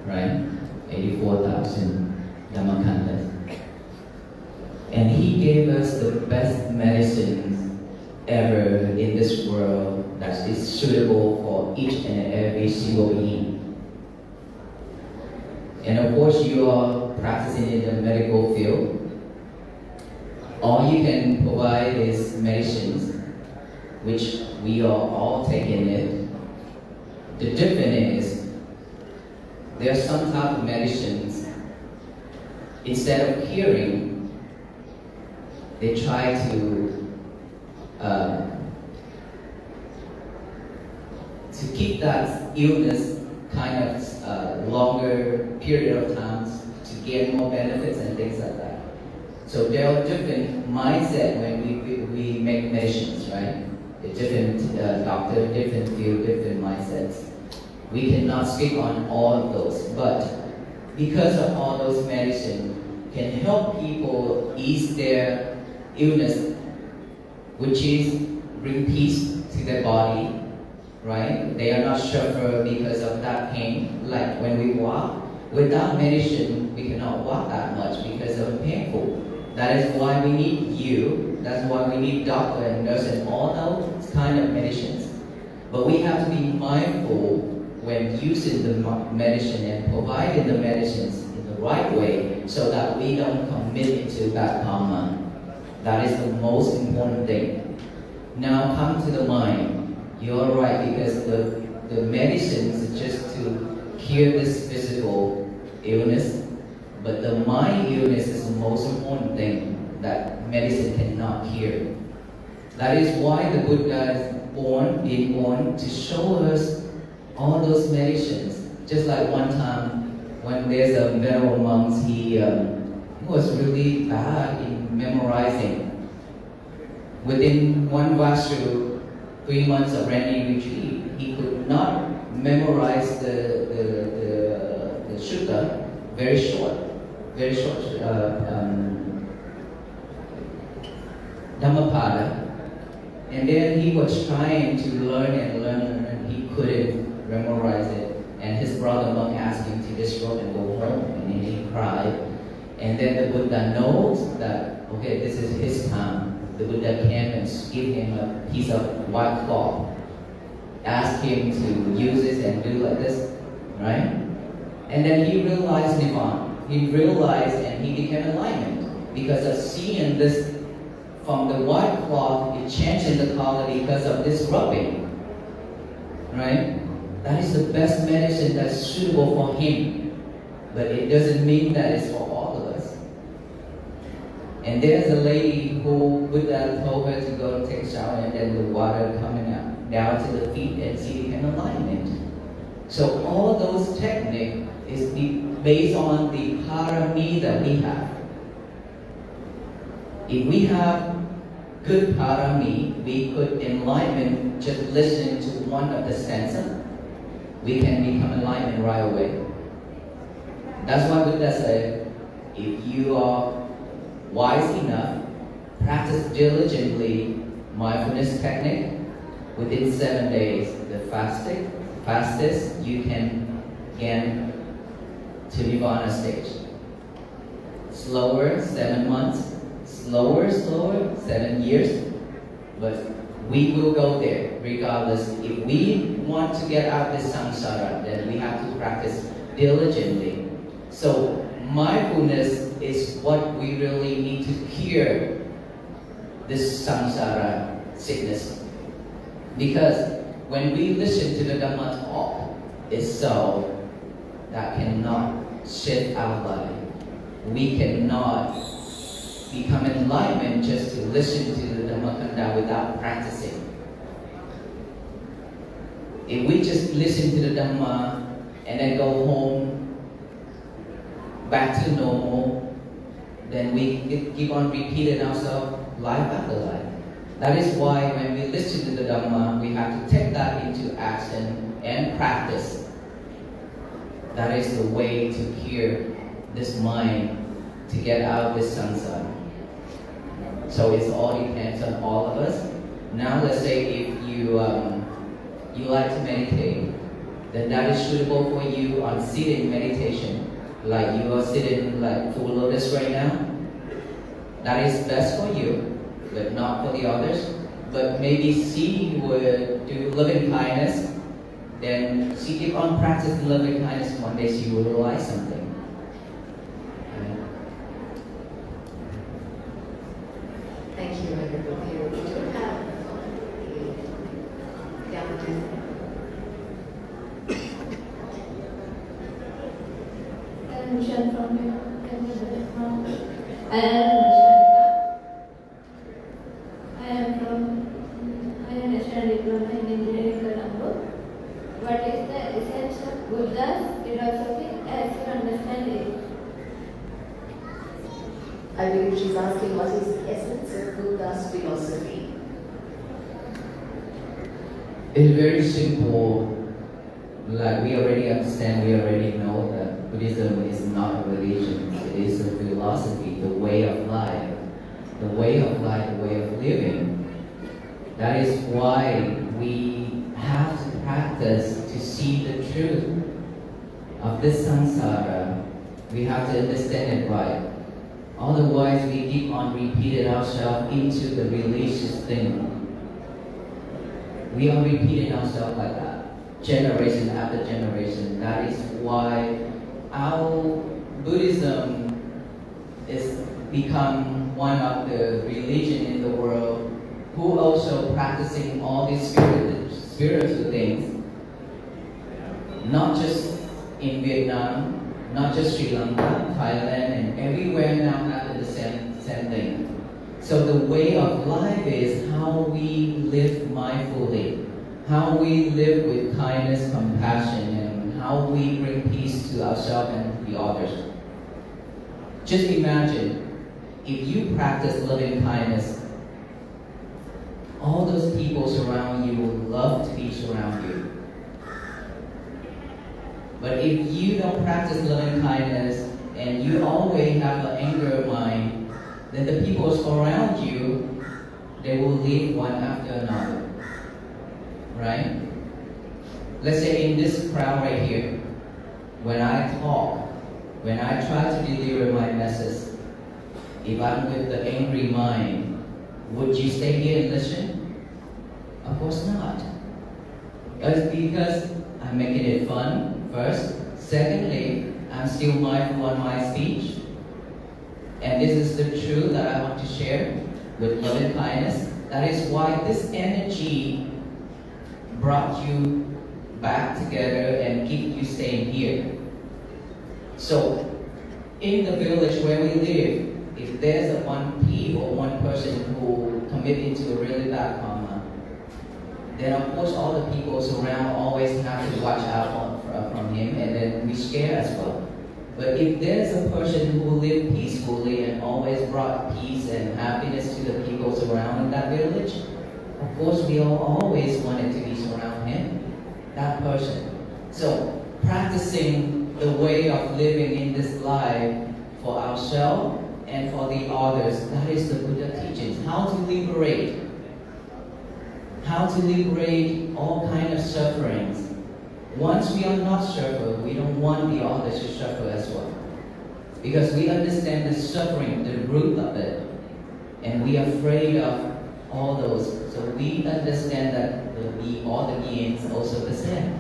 right? 84,000 Dhammakanda. And he gave us the best medicines ever in this world that is suitable for each and every single being. And of course, you are practicing in the medical field. All you can provide is medicines, which we are all taking it. The difference is, there are some type of medicines, instead of curing, they try to keep that illness kind of longer period of time to get more benefits and things like that. So there are different mindset when we make medicines, right? A different doctor, different field, different mindsets. We cannot speak on all of those, but because of all those medicines can help people ease their illness, which is bring peace to their body, right? They are not suffer because of that pain. Like when we walk, without medicine, we cannot walk that much because of painful. That is why we need you. That's why we need doctor and nurse and all those kind of medicines. But we have to be mindful when using the medicine and providing the medicines in the right way so that we don't commit into bad karma. That is the most important thing. Now come to the mind. You're right, because the medicines are just to cure this physical illness, but the mind illness is the most important thing that medicine cannot cure. That is why the Buddha is being born to show us all those medicines. Just like one time when there's a venerable monk, he was really bad in memorizing. Within one vastu, 3 months of Rani retreat, he could not memorize the sutta, very short Dhammapada. And then he was trying to learn and he couldn't memorize it. And his brother monk asked him to disrobe and go home, and he cried. And then the Buddha knows that, okay, this is his time. The Buddha came and gave him a piece of white cloth, asked him to use it and do like this, right? And then he realized Nibbana. He realized and he became enlightened because of seeing this from the white cloth, it changed in the color because of this rubbing, right? That is the best medicine that's suitable for him, but it doesn't mean that it's for all of us. And there's a lady who Buddha told her to go take a shower and then the water coming out. down to the feet and sitting in alignment. So all those techniques is based on the parami that we have. If we have good parami, we could enlighten just listening to one of the senses. We can become enlightened right away. That's why Buddha said, if you are wise enough, practice diligently mindfulness technique. Within 7 days, the fastest you can get to Nirvana stage. Slower, 7 months. Slower, 7 years. But we will go there regardless. If we want to get out of this samsara, then we have to practice diligently. So mindfulness is what we really need to cure this samsara sickness. Because when we listen to the Dhamma talk itself, that cannot shift our life. We cannot become enlightened just to listen to the Dhammakanda without practicing. If we just listen to the Dhamma and then go home, back to normal, then we keep on repeating ourselves life after life. That is why when we listen to the Dhamma, we have to take that into action and practice. That is the way to cure this mind, to get out of this samsara. So it all depends on all of us. Now let's say if you like to meditate, then that is suitable for you on sitting meditation. Like you are sitting like full lotus right now. That is best for you, but not for the others. But maybe she would do loving kindness, then she keep on practicing loving kindness. One day she will realize something. Thank you, everybody. We do have a young man. I'm Michelle from here. I am national diploma in engineering Colombo. What is the essence of Buddha's philosophy as you understand it? I believe she's asking what is the essence of Buddha's philosophy. It's very simple. Like we already understand, we already know that Buddhism is not a religion. It is a philosophy, the way of life. The way of life, the way of living. That is why we have to practice to see the truth of this samsara. We have to understand it right. Otherwise, we keep on repeating ourselves into the religious thing. We are repeating ourselves like that, generation after generation. That is why our Buddhism is become one of the religion in the world who also practicing all these spiritual things. Not just in Vietnam, not just Sri Lanka, Thailand, and everywhere now have the same thing. So the way of life is how we live mindfully, how we live with kindness, compassion, and how we bring peace to ourselves and the others. Just imagine, if you practice loving kindness, all those people surround you will love to be around you. But if you don't practice loving kindness and you always have an anger mind, then the people around you, they will leave one after another. Right? Let's say in this crowd right here, when I talk, when I try to deliver my message, if I'm with the angry mind, would you stay here and listen? Of course not. It's because I'm making it fun, first. Secondly, I'm still mindful on my speech. And this is the truth that I want to share with love and kindness. That is why this energy brought you back together and keep you staying here. So, in the village where we live, if there's a one person who commit into a really bad karma, then of course all the people around always have to watch out from him, and then we scare as well. But if there's a person who lived peacefully and always brought peace and happiness to the people around in that village, of course we all always wanted to be surround him, that person. So practicing the way of living in this life for ourselves and for the others, that is the Buddha teachings. How to liberate all kind of sufferings. Once we are not suffer, we don't want the others to suffer as well. Because we understand the suffering, the root of it. And we are afraid of all those. So we understand that all the beings also the same.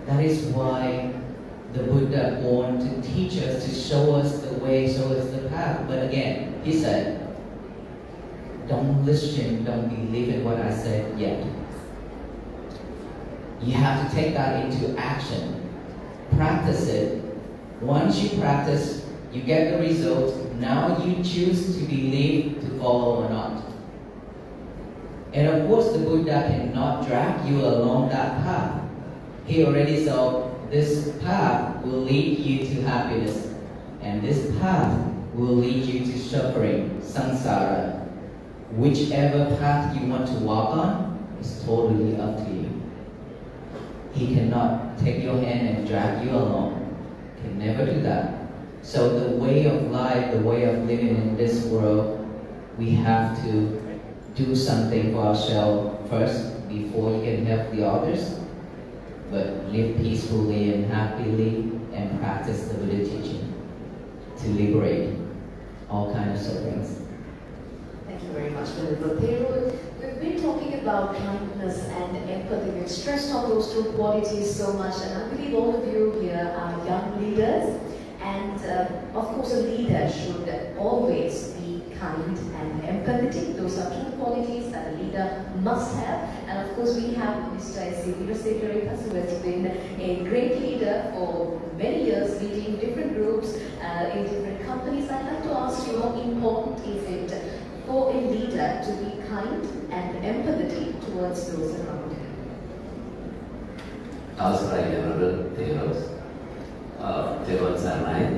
That is why the Buddha born to teach us, to show us the way, show us the path. But again, he said, don't listen, don't believe in what I said yet. You have to take that into action. Practice it. Once you practice, you get the result. Now you choose to believe, to follow or not. And of course, the Buddha cannot drag you along that path. He already saw this path will lead you to happiness. And this path will lead you to suffering, samsara. Whichever path you want to walk on is totally up to you. He cannot take your hand and drag you along. Can never do that. So the way of life, the way of living in this world, we have to do something for ourselves first before you can help the others. But live peacefully and happily and practice the Buddha teaching to liberate all kinds of sufferings. Thank you very much, Venerable Thero. We've been talking about kindness and empathy. We've stressed on those two qualities so much, and I believe all of you here are young leaders. And of course, a leader should always be kind and empathetic. Those are two qualities that a leader must have. And of course, we have Mr. S.C. Veerasekara, who has been a great leader for many years, leading different groups in different companies. I'd like to ask you, how important is it for a leader to be kind and empathetic towards those around him? Namaskar, Venerable Theros. Theros are mine.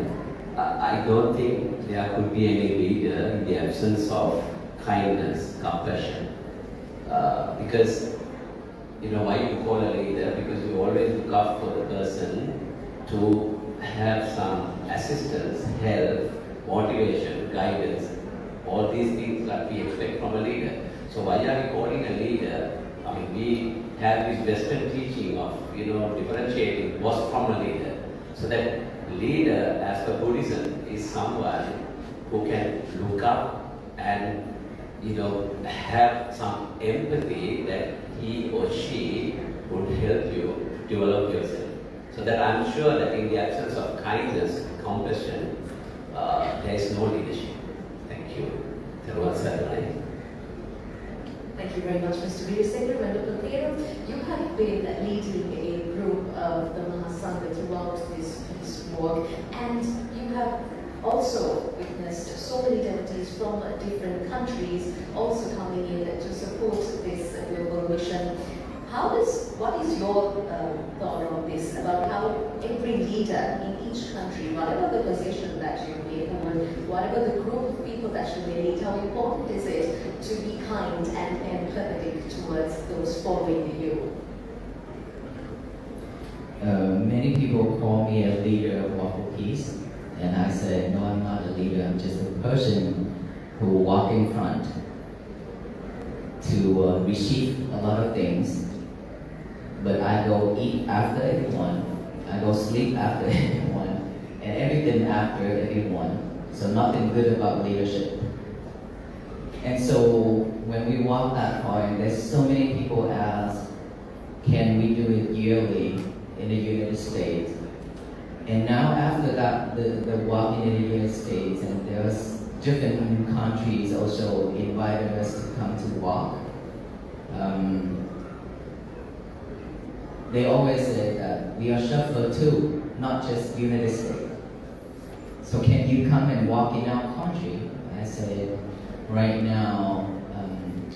I don't think there could be any leader in the absence of kindness, compassion. Because, why you call a leader? Because you always look out for the person to have some assistance, help, motivation, guidance. All these things that we expect from a leader. So why are we calling a leader? I mean, we have this Western teaching of, differentiating what's from a leader. So that leader, as per Buddhism, is someone who can look up and, have some empathy that he or she would help you develop yourself. So that I'm sure that in the absence of kindness, compassion, there is no leadership. Thank you. Thank you very much, Mr. Veerasekara. Venerable Thero, you have been leading a group of the Mahasangha throughout this work, and you have also witnessed so many devotees from different countries also coming in to support this global mission. What is your thought on this, about how every leader in each country, whatever the position that you may hold, whatever the group of people that you may lead, how important is it to be kind and empathetic towards those following you? Many people call me a leader of Walk for Peace, and I say, no, I'm not a leader, I'm just a person who walk in front to receive a lot of things. But I go eat after everyone, I go sleep after everyone, and everything after everyone. So nothing good about leadership. And so when we walk that far, and there's so many people ask, can we do it yearly in the United States? And now after that, the walk in the United States, and there's different countries also invited us to come to walk. They always say that we are shuffler too, not just United States. So can you come and walk in our country? I said, right now,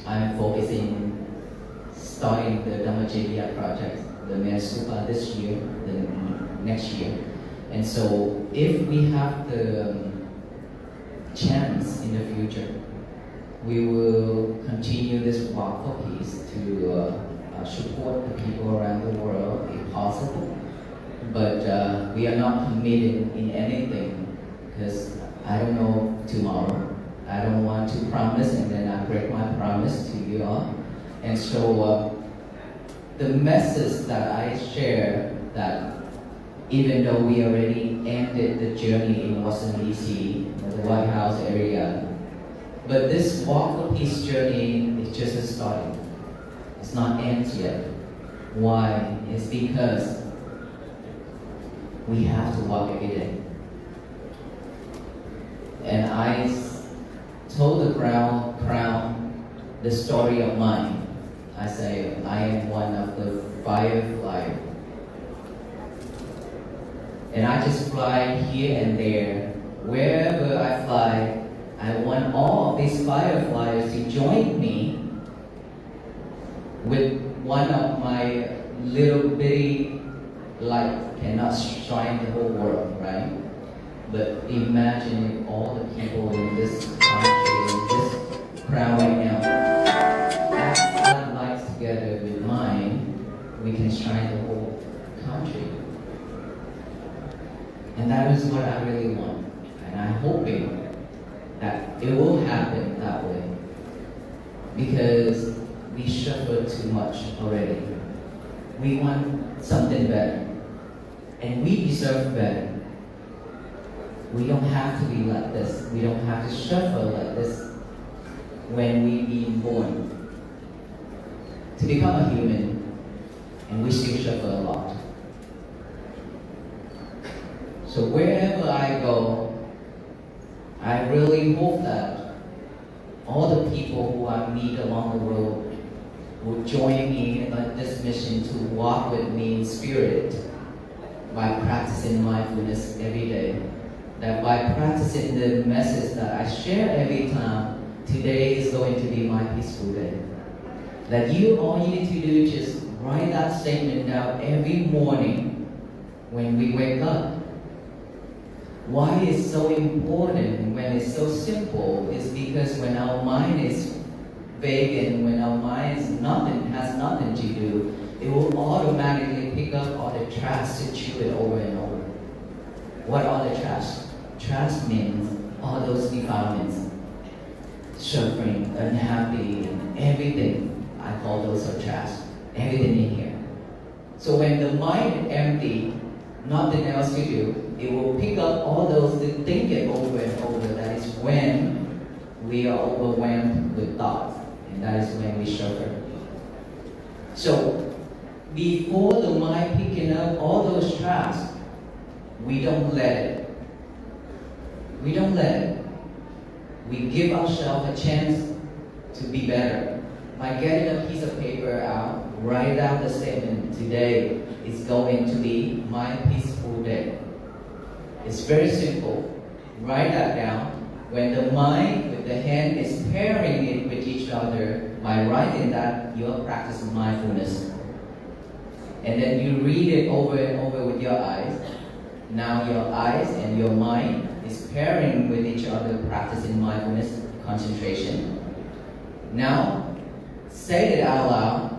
I'm focusing starting the Dhammacharya project, the Mersupa this year, the next year. And so if we have the chance in the future, we will continue this walk for peace to support the people around the world if possible. But we are not committed in anything because I don't know tomorrow. I don't want to promise and then I break my promise to you all. And so the message that I share, that even though we already ended the journey in Washington DC, the White House area, but this walk for peace journey is just a starting. It's not end yet. Why? It's because we have to walk every day. And I told the crowd the story of mine. I say, I am one of the fireflies. And I just fly here and there. Wherever I fly, I want all of these fireflies to join me with one of my little bitty light. Cannot shine the whole world, right? But imagine if all the people in this country, in this crowd right now, add lights together with mine, we can shine the whole country. And that is what I really want. And I'm hoping that it will happen that way. Because we suffer too much already. We want something better. And we deserve better. We don't have to be like this. We don't have to suffer like this when we being born. To become a human, and we still suffer a lot. So wherever I go, I really hope that all the people who I meet along the road will join me in this mission to walk with me in spirit by practicing mindfulness every day. That by practicing the message that I share every time, today is going to be my peaceful day. That all you need to do is just write that statement down every morning when we wake up. Why it's so important when it's so simple is because when our mind is vague and when our mind has nothing to do, it will automatically pick up all the trash to chew it over and over. What are the trash? Trash means all those defilements, suffering, unhappy, and everything. I call those are trash. Everything in here. So when the mind is empty, nothing else to do, it will pick up all those to think it over and over. That is when we are overwhelmed with thoughts. And that is when we suffer. So before the mind picking up all those trash, we don't let it. We don't let it. We give ourselves a chance to be better. By getting a piece of paper out, write out the statement, today is going to be my peaceful day. It's very simple. Write that down. When the mind with the hand is pairing it with each other, by writing that, you are practicing mindfulness. And then you read it over and over with your eyes. Now your eyes and your mind is pairing with each other, practicing mindfulness, concentration. Now, say it out loud.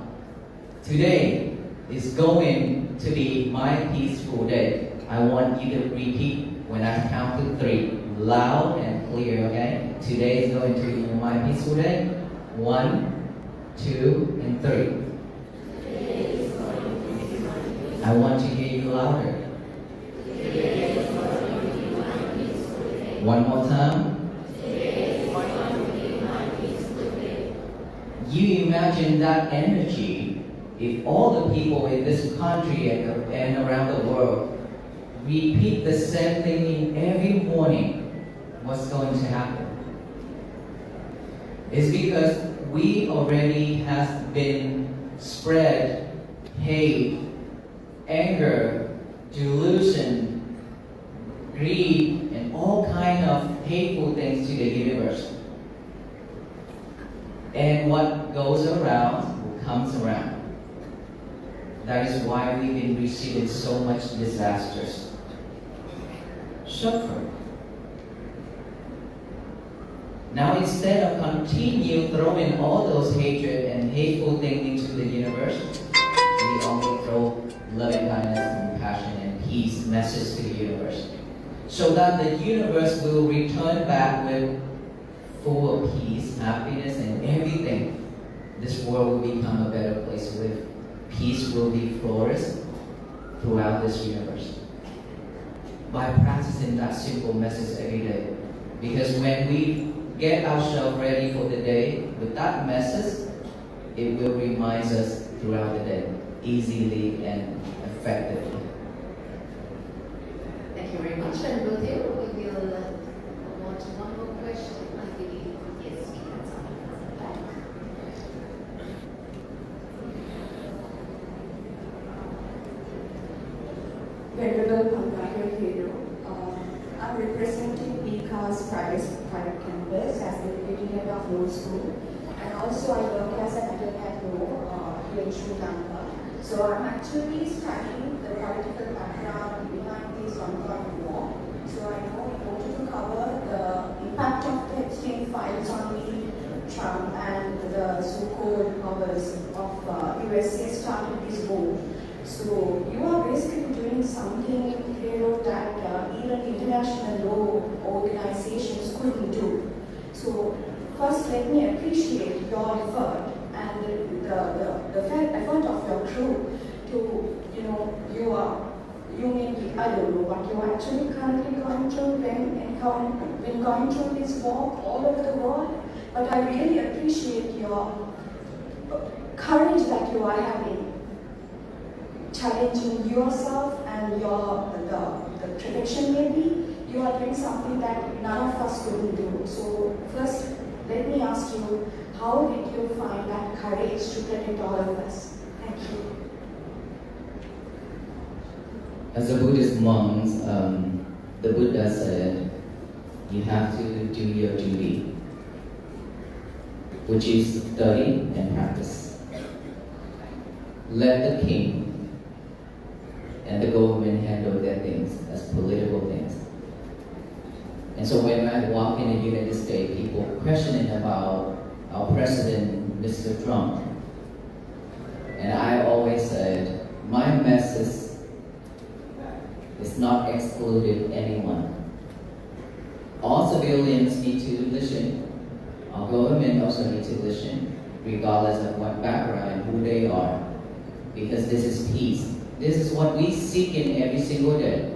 Today is going to be my peaceful day. I want you to repeat when I count to 3, loud and clear, okay? Today is going to be my peaceful day. 1, 2, and 3. I want to hear you louder. One more time. You imagine that energy, if all the people in this country and around the world repeat the same thing in every morning, what's going to happen? It's because we already have been spread hate, anger, delusion, greed, and all kind of hateful things to the universe. And what goes around comes around. That is why we've been receiving so much disasters. Suffer. Now instead of continue throwing all those hatred and hateful things into the universe, we only throw loving kindness, compassion, and peace message to the universe. So that the universe will return back with full of peace, happiness, and everything. This world will become a better place with peace will be flourished throughout this universe. By practicing that simple message every day. Because when we get ourselves ready for the day with that message, it will remind us throughout the day, easily and effectively. Thank you very much. And with you, we will move on to one more question. I believe, yes, we have something from the back. Venerable Pankaj Hero, I'm representing BCA's private campus as the deputy head of law school, and also I work as an attorney at law here in Sri Lanka. So I'm actually studying the political background behind this ongoing war. So I know in order to cover the impact of the Epstein files on Trump and the so-called powers of USA started this war. So you are basically doing something here that even international law organizations couldn't do. So first let me appreciate your effort and the effort of your crew to, you may be, I don't know what you're actually currently going through when going through this war all over the world, but I really appreciate your courage that you are having, challenging yourself and the protection maybe. You are doing something that none of us couldn't do. So first, let me ask you, how did you find that courage to protect all of us? Thank you. As a Buddhist monk, the Buddha said, you have to do your duty, which is study and practice. Let the king and the government handle their things as political things. And so when I walk in the United States, people questioning about our president, Mr. Trump. And I always said, my message is not excluding anyone. All civilians need to listen. Our government also needs to listen, regardless of what background and who they are. Because this is peace. This is what we seek in every single day.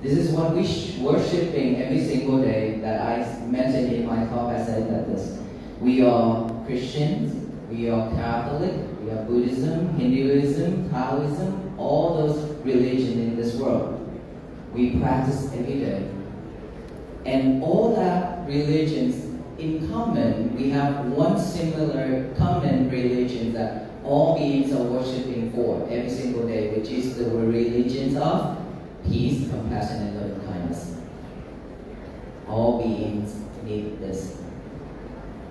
This is what we worshiping every single day that I mentioned in my talk. I said that this. We are Christians, we are Catholic, we are Buddhism, Hinduism, Taoism, all those religions in this world. We practice every day. And all that religions in common, we have one similar common religion that all beings are worshiping for every single day, which is the religions of peace, compassion, and loving kindness. All beings need this.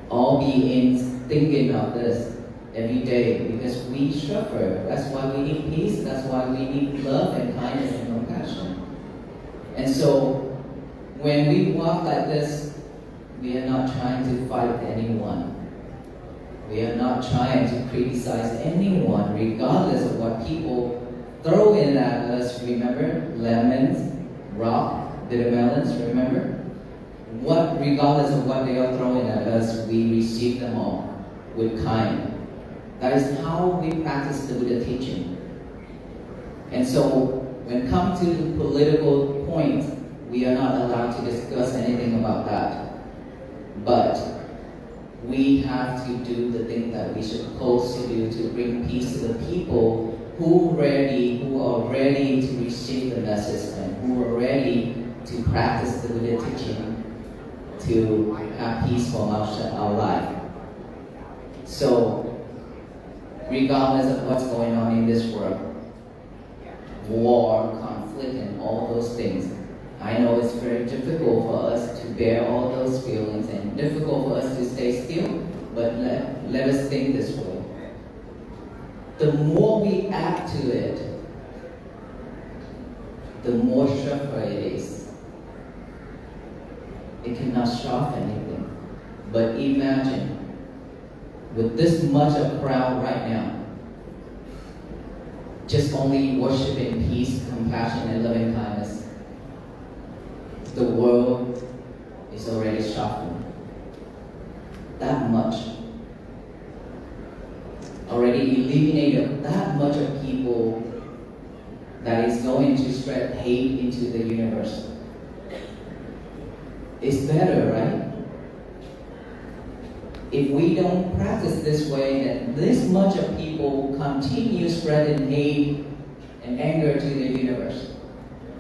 All beings thinking of this every day because we suffer. That's why we need peace. That's why we need love and kindness and compassion. And so when we walk like this, we are not trying to fight anyone. We are not trying to criticize anyone, regardless of what people throw in at us. Remember, lemons, rock, bitter melons. Remember, regardless of what they are throwing at us, we receive them all with kind. That is how we practice the Buddha teaching. And so, when it comes to the political point, we are not allowed to discuss anything about that. But we have to do the thing that we're supposed to do to bring peace to the people who are ready to receive the message and who are ready to practice the Buddha teaching to have peace for our life. So, regardless of what's going on in this world, war, conflict, and all those things, I know it's very difficult for us to bear all those feelings and difficult for us to stay still, But let us think this way. The more we add to it, the more sharper it is. It cannot sharpen anything. But imagine, with this much of crowd right now, just only worshiping peace, compassion, and loving kindness, the world is already sharpened. That much. Already eliminated that much of people that is going to spread hate into the universe. It's better, right? If we don't practice this way, then this much of people continue spreading hate and anger to the universe.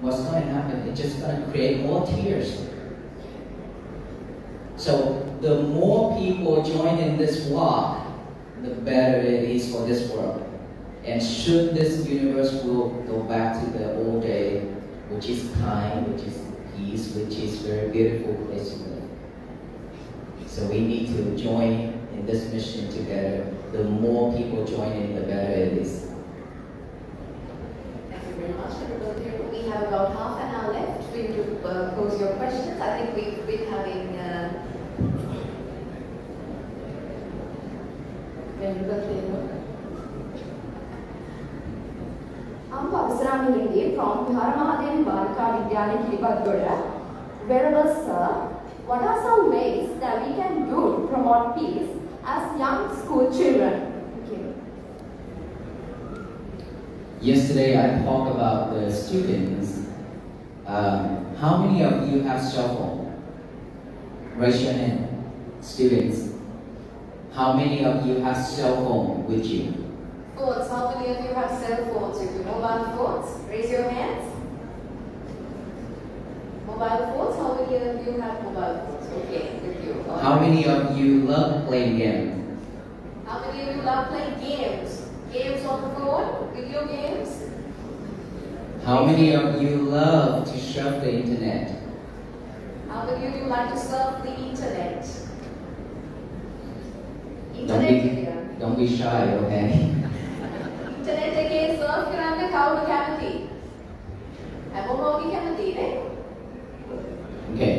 What's going to happen? It's just going to create more tears. So the more people join in this walk, the better it is for this world. And should this universe will go back to the old day, which is kind, which is peace, which is very beautiful place to live. So we need to join in this mission together. The more people join in, the better it is. Thank you very much, everybody. We have about half an hour left for you to pose your questions. I think we've been having I'm Pavisarami Hindi from Dharmadevi Balika Vidyalaya Kilipathgoda. Venerable Sir, what are some ways that we can do to promote peace as young school children? Thank you. Yesterday I talked about the students. How many of you have cell phone? Raise your hand. Students. How many of you have cell phone with you? phones. How many of you have cell phones with you? Mobile phones? Raise your hands. Mobile phones? How many of you have mobile phones? Okay, with you. How many of you love playing games? How many of you love playing games? Games on the phone? Video games? How many of you love to surf the internet? How many of you like to surf the internet? Don't be shy, okay? Internet එකේ surf කරන්න කවුරු කැමති? හැමෝම ඔගේ කැමති නේ? Okay.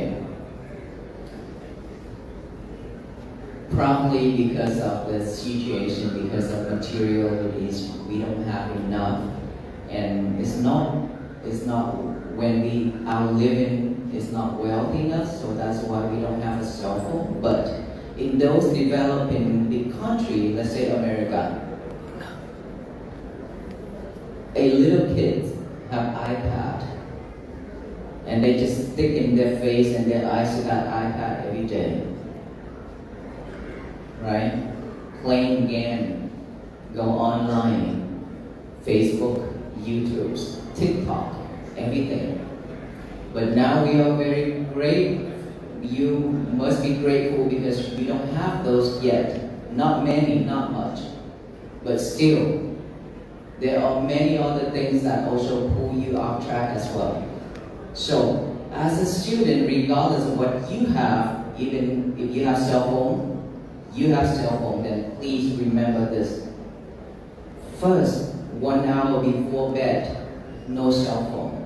Probably because of the situation, because of materialities, we don't have enough, and it's not when our living is not wealthy enough, so that's why we don't have a cell phone. But in those developing big countries, let's say America, a little kids have iPad, and they just stick in their face and their eyes to that iPad every day, right? Playing game, go online, Facebook, YouTube, TikTok, everything. But now we are very great. You must be grateful because we don't have those yet. Not many, not much. But still, there are many other things that also pull you off track as well. So, as a student, regardless of what you have, even if you have cell phone, then please remember this. First, 1 hour before bed, no cell phone.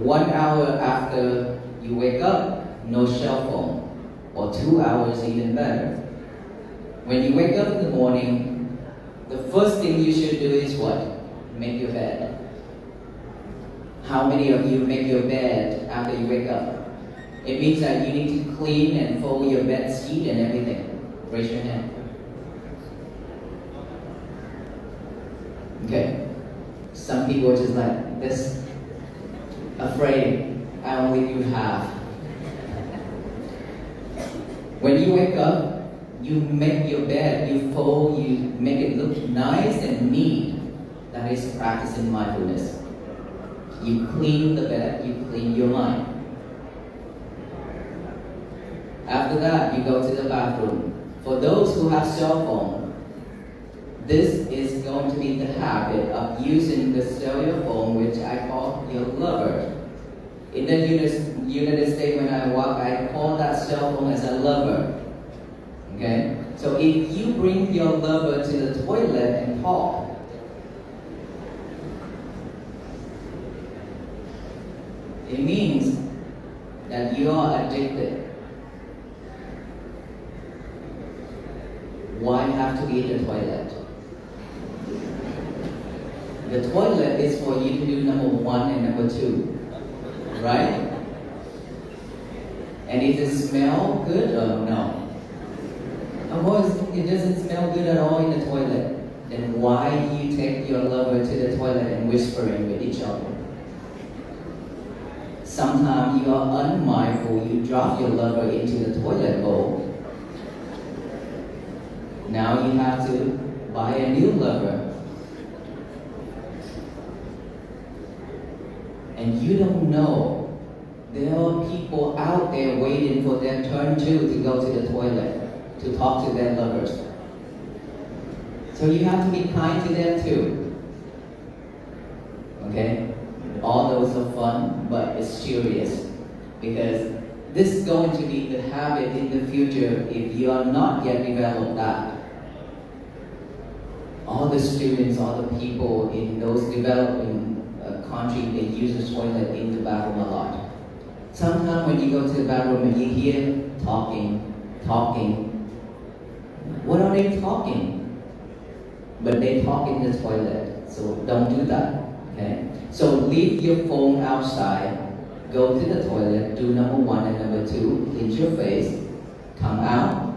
1 hour after you wake up, no cell phone, or 2 hours even better. When you wake up in the morning, the first thing you should do is what? Make your bed. How many of you make your bed after you wake up? It means that you need to clean and fold your bed sheet and everything. Raise your hand. Okay. Some people are just like this, afraid. I only do half. When you wake up, you make your bed, you fold, you make it look nice and neat. That is practicing mindfulness. You clean the bed, you clean your mind. After that, you go to the bathroom. For those who have cell phone, this is going to be the habit of using the cellular phone, which I call your lover. In the United States, when I walk, I call that cell phone as a lover. Okay? So if you bring your lover to the toilet and talk, it means that you are addicted. Why have to be in the toilet? The toilet is for you to do number 1 and number 2, right? And it does smell good or no? Of course, it doesn't smell good at all in the toilet. Then why do you take your lover to the toilet and whispering with each other? Sometimes you are unmindful, you drop your lover into the toilet bowl. Now you have to buy a new lover. And you don't know there are people out there waiting for their turn too to go to the toilet, to talk to their lovers. So you have to be kind to them too. Okay? All those are fun, but it's serious. Because this is going to be the habit in the future if you are not yet developed that. All the students, all the people in those developing countries, they use the toilet in the bathroom a lot. Sometimes when you go to the bathroom and you hear talking. What are they talking? But they talk in the toilet, so don't do that, okay? So leave your phone outside, go to the toilet, do number 1 and number 2, cleanse your face, come out,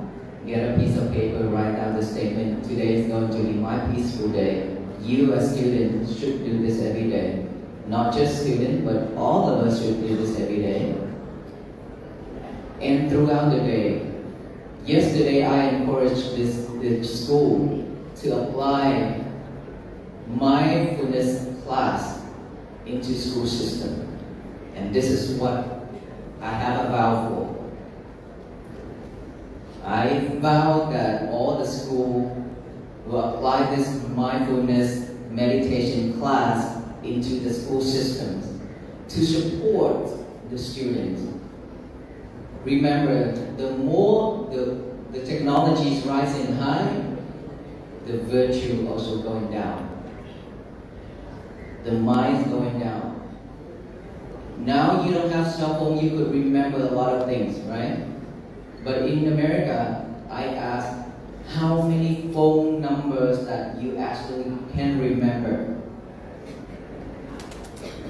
get a piece of paper, write down the statement, today is going to be my peaceful day. You as students should do this every day. Not just students, but all of us should do this every day. And throughout the day. Yesterday I encouraged the school to apply mindfulness class into school system. And this is what I have a vow for. I vow that all the school will apply this mindfulness meditation class into the school systems to support the students. Remember, the more the technology is rising high, the virtue also going down. The mind is going down. Now you don't have cell phone, you could remember a lot of things, right? But in America, I asked how many phone numbers that you actually can remember.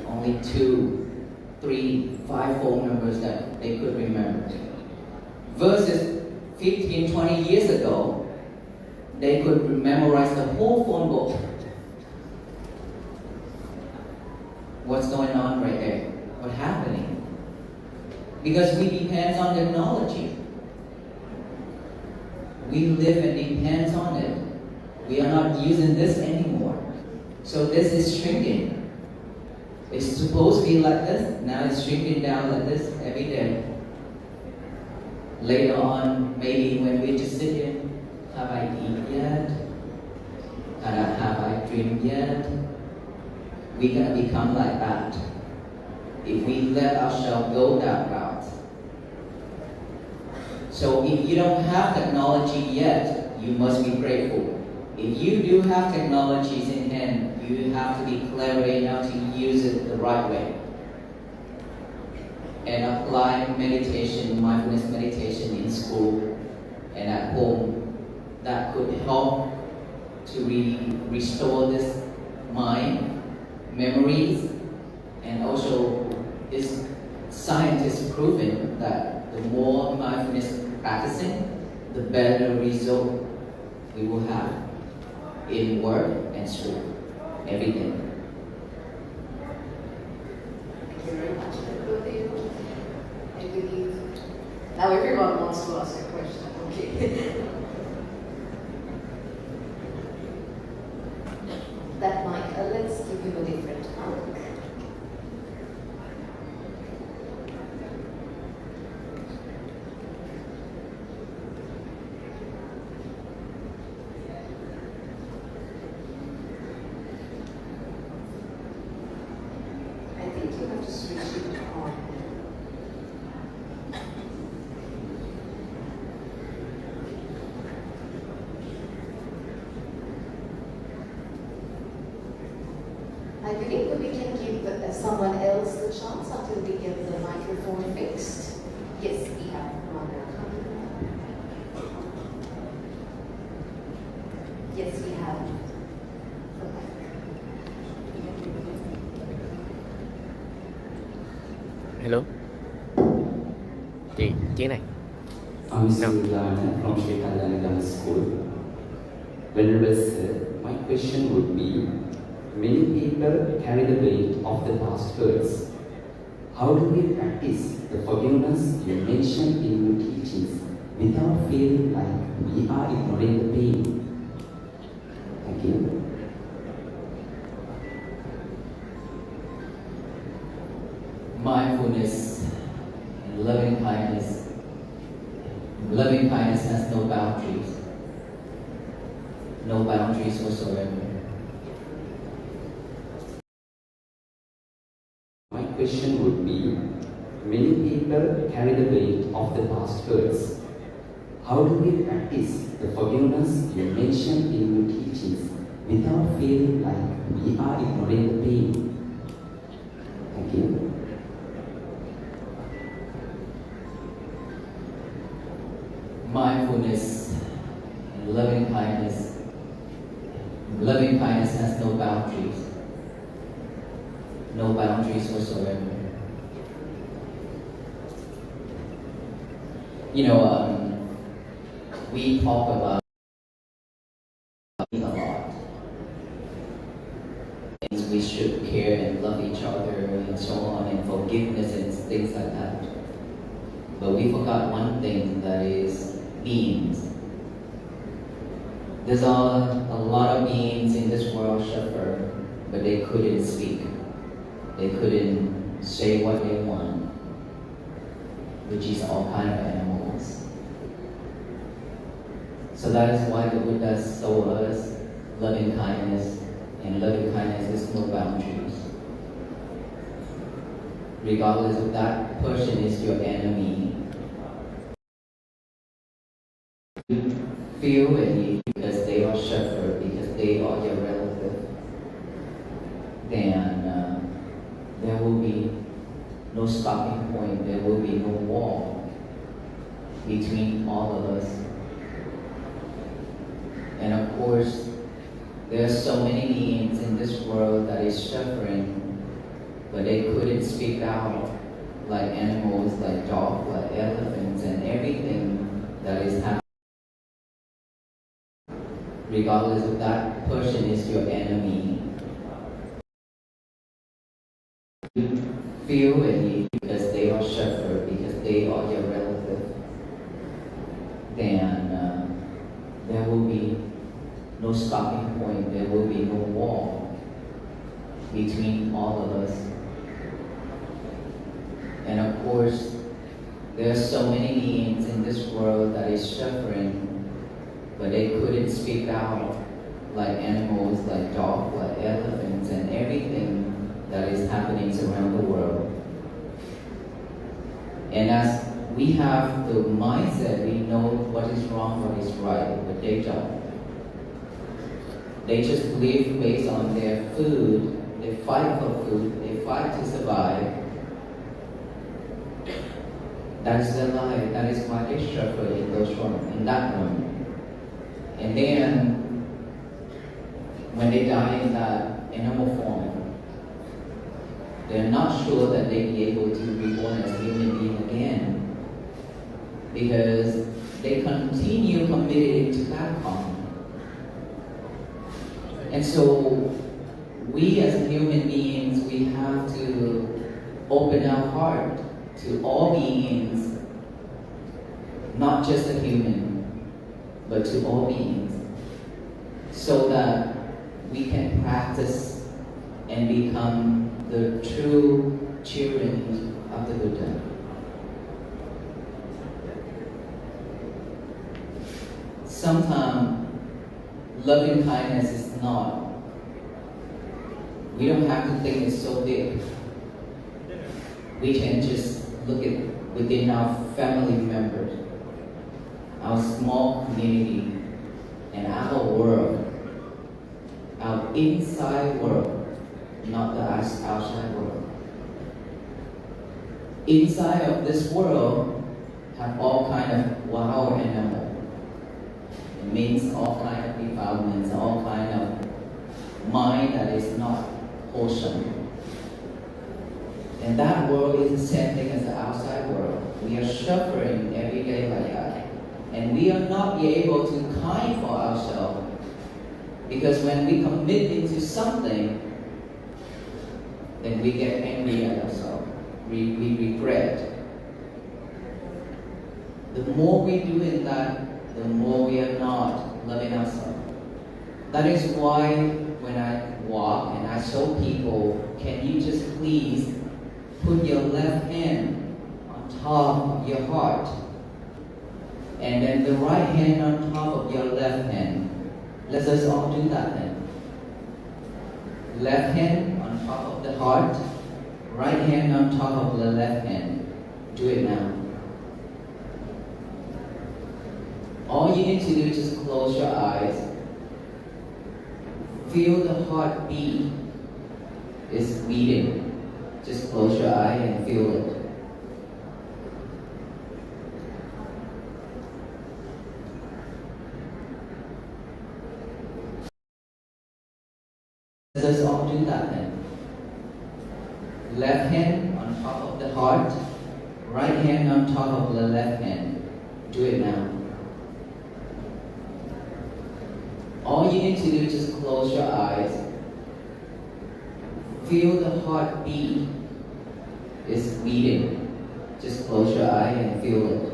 Only 2, 3, 5 phone numbers that they could remember. Versus 15, 20 years ago, they could memorize the whole phone book. What's going on right there? What's happening? Because we depend on technology. We live and depend on it. We are not using this anymore. So this is shrinking. It's supposed to be like this, now it's shrinking down like this every day. Later on, maybe when we just sit here, have I eaten yet? Have I dreamed yet? We're gonna become like that if we let ourselves go that route. So if you don't have technology yet, you must be grateful. If you do have technologies in hand, you have to be clever enough to use it the right way. And apply meditation, mindfulness meditation in school and at home. That could help to restore this mind, memories, and also is scientists proven that the more mindfulness practicing, the better result we will have in work and school, everything. Thank you very much. I believe now everyone wants to ask a question. Okay. That mic, let's give him a different mic. I think you have to switch it on. someone else the chance until we get the microphone fixed? Yes, we have one. Yes, we have. Hello. Chị này. I'm Srilana from Sri Kalyanagama School. Venerable Sir, my question would be, many people carry the weight of the past hurts. How do we practice the forgiveness you mentioned in your teachings without feeling like we are ignoring the pain? Thank you. Mindfulness and loving kindness. Loving kindness has no boundaries. No boundaries whatsoever. My question would be, many people carry the weight of the past hurts. How do we practice the forgiveness you mentioned in your teachings without feeling like we are ignoring the pain? Thank you. Mindfulness and loving kindness. Loving kindness has no boundaries. No boundaries whatsoever. You know, we talk about a lot. Things we should care and love each other and so on, and forgiveness and things like that. But we forgot one thing, that is beings. There's a lot of beings in this world suffer, but they couldn't speak. They couldn't say what they want, which is all kind of animals. So that is why the Buddha told us loving kindness, and loving kindness is no boundaries. Regardless of that person is your enemy, feel any because they are suffer, because they are your relative, then there will be no stopping point, there will be no wall between all of us. And of course, there are so many beings in this world that is suffering, but they couldn't speak out, like animals, like dogs, like elephants, and everything that is happening. Regardless of that person is your enemy, feel any because they are suffer, because they are your relative, then there will be no stopping point, there will be no wall between all of us. And of course, there are so many beings in this world that is suffering, but they couldn't speak out, like animals, like dogs, like elephants, and everything that is happening around the world. And as we have the mindset, we know what is wrong, what is right, but they don't. They just live based on their food, they fight for food, they fight to survive. That is the lie, that is why they suffer in those rooms, in that room. And then, when they die in that animal form, they're not sure that they'll be able to be born as human being again, because they continue committed to that karma. And so, we as human beings, we have to open our heart to all beings, not just a human, but to all beings, so that we can practice and become the true children of the Buddha. Sometimes loving kindness is not. We don't have to think it's so big. We can just look at within our family members, our small community, and our world, our inside world, not the outside world. inside of this world have all kind of wild animal. It means all kind of defilements, all kind of mind that is not wholesome. And that world is the same thing as the outside world. We are suffering every day like that. And we are not be able to kind for ourselves. Because when we commit into something, then we get angry at ourselves. We regret. The more we do in that, the more we are not loving ourselves. That is why when I walk and I show people, can you just please put your left hand on top of your heart, and then the right hand on top of your left hand. Let us all do that then. Left hand on top of the heart, right hand on top of the left hand. Do it now. All you need to do is just close your eyes. Feel the heartbeat is beating. Just close your eye and feel it. Let's all do that then. Left hand on top of the heart, right hand on top of the left hand. Do it now. All you need to do is just close your eyes. Feel the heartbeat is beating. Just close your eye and feel it.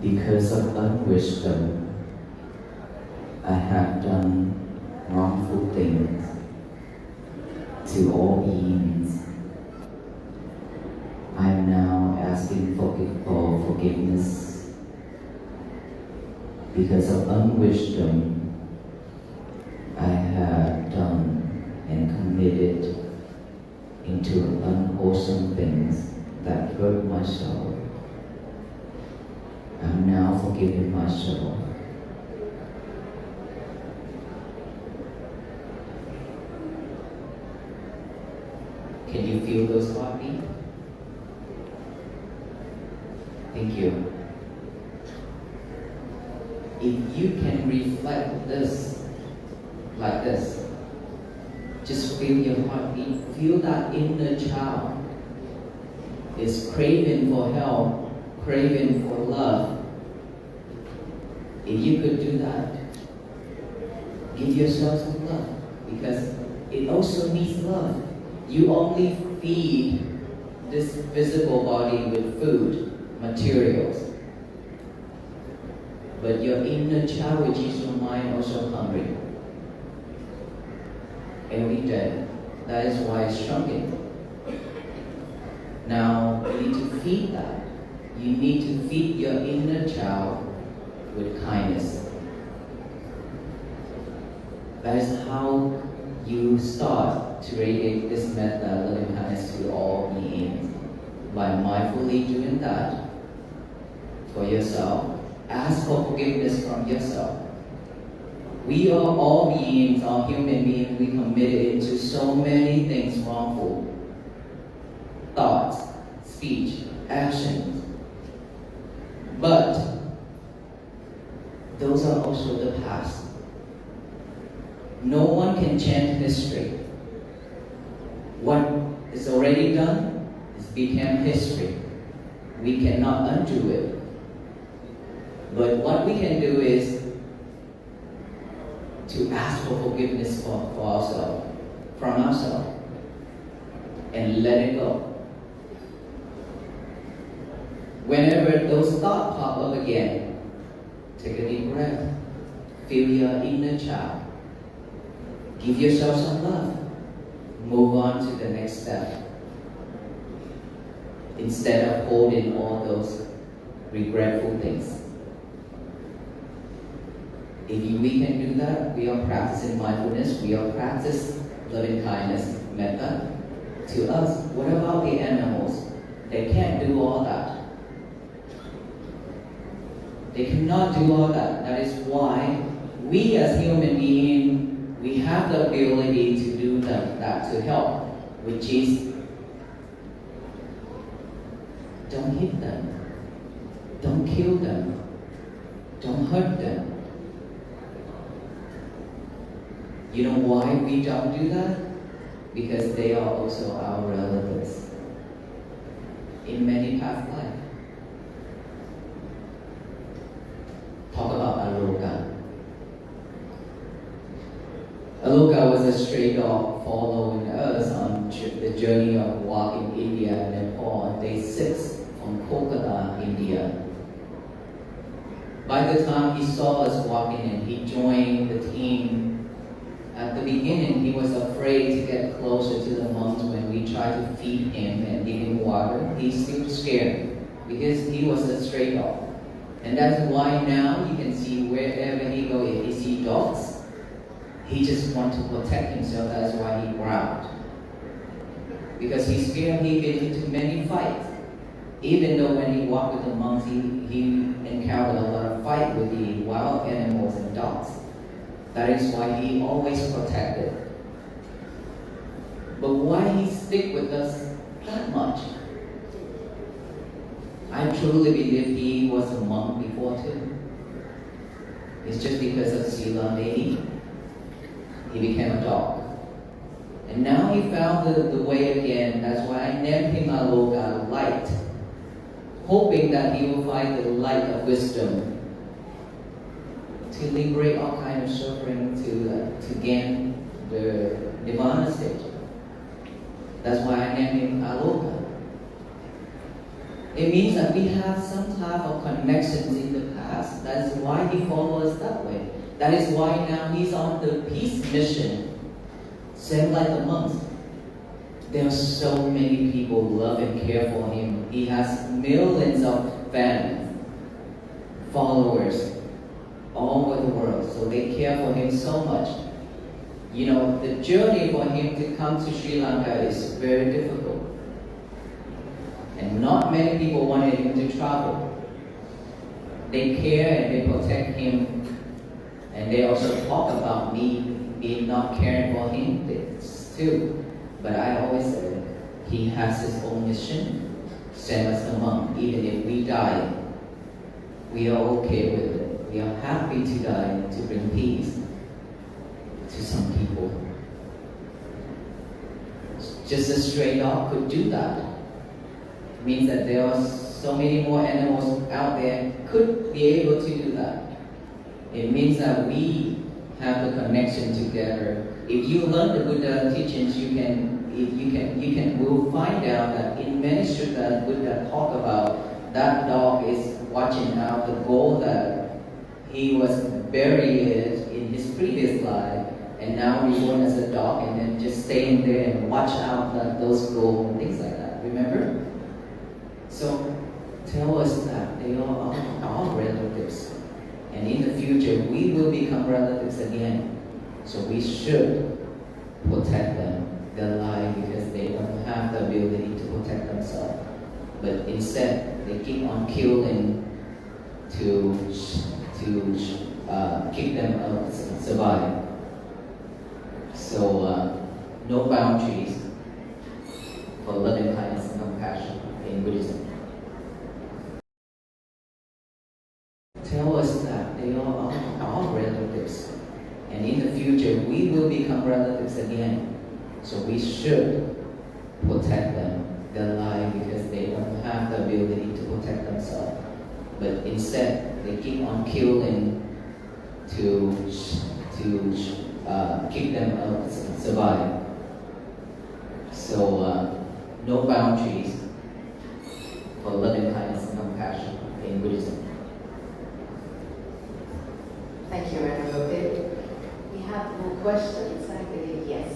Because of unwisdom, I have done wrongful things to all beings. I am now asking for forgiveness. Because of unwisdom, I have done and committed into unwholesome things that hurt my soul. I'm now forgiving myself. Can you feel those heartbeats? Thank you. If you can reflect this, like this, just feel your heartbeat, feel that inner child is craving for help, craving for love. If you could do that, give yourself some love, because it also needs love. You only feed this physical body with food, materials, but your inner child, which is your mind, also hungry every day. That is why it's shrinking. Now you need to feed that. You need to feed your inner child with kindness. That is how you start to radiate this method of loving kindness to all beings. By mindfully doing that for yourself, ask for forgiveness from yourself. We are all beings, all human beings, we committed into so many things wrongful. Thoughts, speech, actions. But those are also the past. No one can change history. What is already done is become history. We cannot undo it. But what we can do is to ask for forgiveness for ourselves, from ourselves, and let it go. Whenever those thoughts pop up again, take a deep breath. Feel your inner child. Give yourself some love. Move on to the next step. Instead of holding all those regretful things. If we can do that, we are practicing mindfulness, we are practicing loving kindness method. To us, what about the animals? They can't do all that. They cannot do all that. That is why we as human beings, we have the ability to do that to help, which is don't hit them, don't kill them, don't hurt them. You know why we don't do that? Because they are also our relatives in many past lives. Talk about aloka. Aloka was a stray dog following us on the journey of walking India and Nepal on day 6 from Kolkata, India. By the time he saw us walking in, he joined the team. At the beginning, he was afraid to get closer to the monks when we tried to feed him and give him water. He's still scared because he was a stray dog. And that's why now you can see wherever he goes, if he sees dogs, he just wants to protect himself. That's why he growled. Because he's scared. He's been into many fights. Even though when he walked with the monks, he encountered a lot of fight with the wild animals and dogs. That is why he always protected. But why he stick with us that much? I truly believe he was a monk before too. It's just because of Sila Devi, he became a dog. And now he found the way again. That's why I named him Aloka, light. Hoping that he will find the light of wisdom to liberate all kind of suffering, to gain the nirvana stage. That's why I named him Aloka. It means that we have some type of connections in the past. That is why he followed us that way. That is why now he's on the peace mission. Same like the monks. There are so many people who love and care for him. He has millions of fans, followers, all over the world. So they care for him so much. You know, the journey for him to come to Sri Lanka is very difficult. And not many people wanted him to travel. They care and they protect him. And they also talk about me not caring for him too. But I always say, he has his own mission, same as the monk. Even if we die, we are okay with it. We are happy to die to bring peace to some people. Just a stray dog could do that. It means that there are so many more animals out there could be able to do that. It means that we have the connection together. If you learn the Buddha teachings, we'll find out that in many suttas, Buddha talk about that dog is watching out the goal that he was buried in his previous life, and now reborn as a dog, and then just staying there and watch out those goals and things like that. Remember? So tell us that they are our relatives. And in the future, we will become relatives again. So we should protect them, their life, because they don't have the ability to protect themselves. But instead, they keep on killing to keep them survive. So no boundaries for loving kindness and compassion in Buddhism. Tell us that they are our future we will become relatives again. So we should protect them, their life, because they don't have the ability to protect themselves. But instead, they keep on killing to keep them survive. So no boundaries for loving kindness and compassion in Buddhism. Thank you, Aloka. We have more questions, I believe, yes.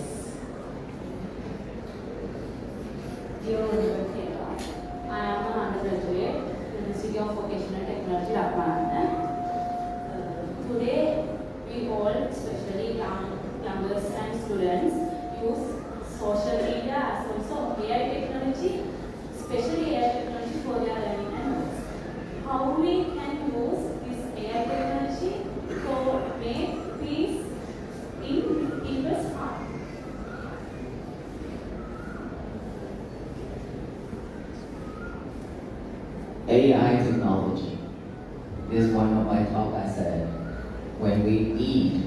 Dear Honorable Theatre, I am an undergraduate in the City of Vocational Technology, Lakmananda. Today, we all, especially youngers and students, use social media as also AI technology, especially AI technology for their learning and notes. How we can use this AI technology to make peace in people's heart? AI technology is one of my talk I said. When we eat,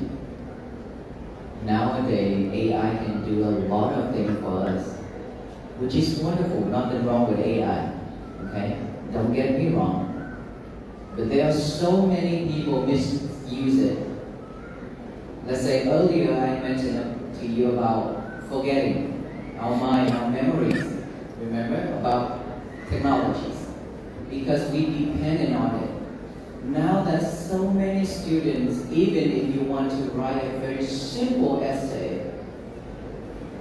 nowadays AI can do a lot of things for us, which is wonderful. Nothing wrong with AI, okay? Don't get me wrong. But there are so many people misuse it. Let's say earlier I mentioned to you about forgetting our mind, our memories. Remember about technologies. Because we dependent on it. Now there's so many students, even if you want to write a very simple essay,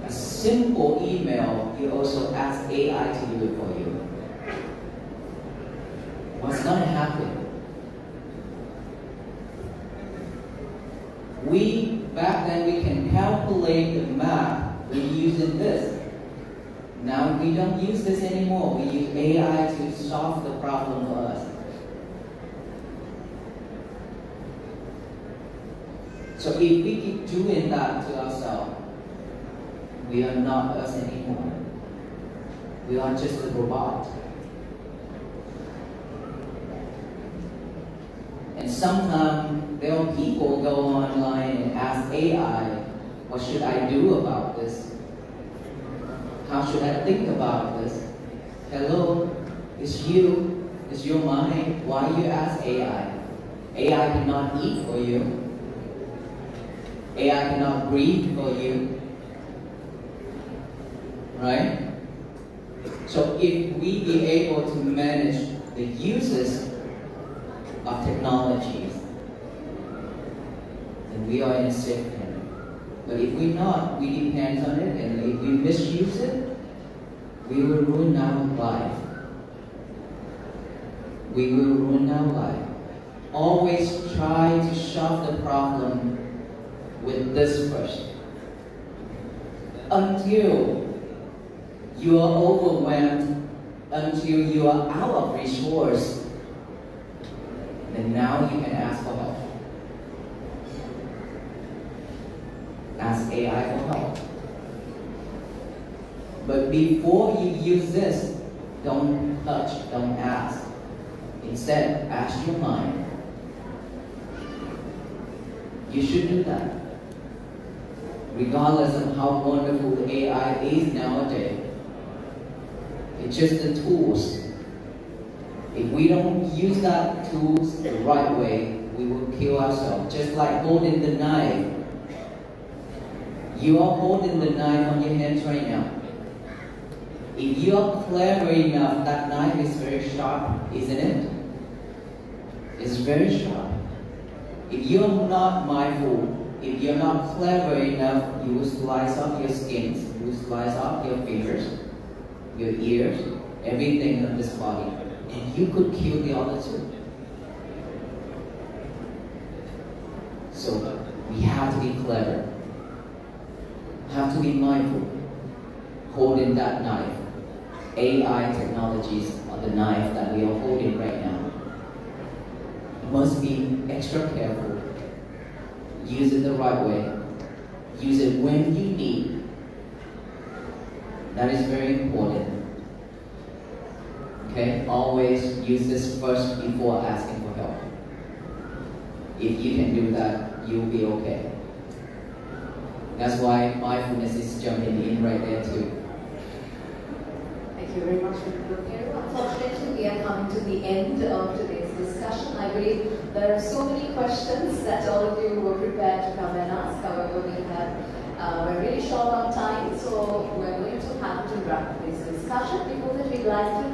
a simple email, you also ask AI to do it for you. What's going to happen? Back then we can calculate the map with using this. Now we don't use this anymore. We use AI to solve the problem for us. So if we keep doing that to ourselves, we are not us anymore. We are just a robot. And sometimes there are people go online and ask AI, what should I do about this? How should I think about this? Hello, it's you, it's your mind. Why you ask AI? AI cannot eat for you. AI cannot breathe for you. Right? So if we be able to manage the uses of technologies, then we are in a safe hand. But if we not, we depend on it, and if we misuse it, we will ruin our life. We will ruin our life. Always try to solve the problem with this first. Until you are overwhelmed, until you are out of resource, then now you can ask for help. Ask AI for help. But before you use this, don't touch, don't ask. Instead, ask your mind. You should do that. Regardless of how wonderful the AI is nowadays, it's just the tools. If we don't use that tools the right way, we will kill ourselves. Just like holding the knife. You are holding the knife on your hands right now. If you are clever enough, that knife is very sharp, isn't it? It's very sharp. If you're not mindful, if you're not clever enough, you will slice off your skins, you will slice off your fingers, your ears, everything on this body. And you could kill the other two. So we have to be clever. Have to be mindful. Holding that knife. AI technologies are the knife that we are holding right now. Must be extra careful. Use it the right way. Use it when you need. That is very important. Okay? Always use this first before asking for help. If you can do that, you'll be okay. That's why mindfulness is jumping in right there too. Thank you very much, Mr. Piero. Unfortunately, we are coming to the end of today's discussion. I believe there are so many questions that all of you were prepared to come and ask. However, we're really short on time, so we're going to have to wrap this discussion. Before that, we'd like to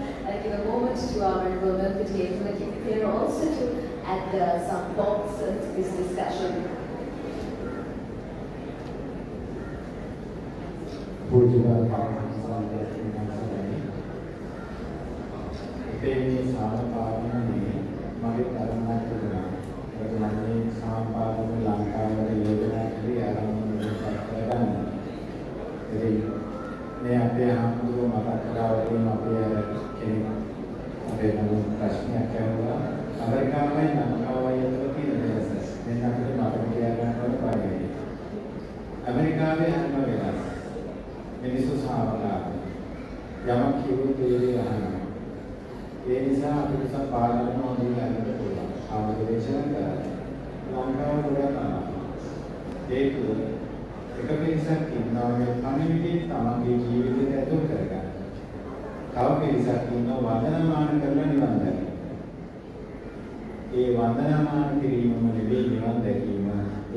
give a moment to our venerable Mr. Piero also to add some thoughts to this discussion. මේ සාමපාදනයේ මගේ තරමක් තිබුණා. ඒක මම සාමපාදන ලංකාවේ යෝජනා කරේ ආරම්භ කරගන්න. ඉතින් මේ අපේ හම්බුව මතක් කරලා වගේ අපේ කෙනෙක් අපේ නම ප්‍රශ්නයක් ඇහුවා. ඇමරිකාවේ ලංකාවේ අතර තියෙන වෙනස. මෙන්න අපිට මතක තියාගන්න ඕනේ. ඇමරිකාවේ හැම වෙලාවෙම මිනිස්සු සාවධානයි. යමක් කිව්වොත් ඒ අහනවා. ඒ නිසා අපිට සපාදන නොදී ගන්නට පුළුවන්. ආවදේශන කරලා ලංකාව ගොඩක් අමාරුයි. ඒක එක පිරිසක් ඉන්නවා මේ කමියුනිටි තමන්ගේ ජීවිතයට ඇතුල් කරගන්න. තව පිරිසක් ඉන්නවා වන්දනාමාන කරලා නිවන් දැකීම. ඒ වන්දනාමාන කිරීමම නෙවෙයි නිවන් දැකීම.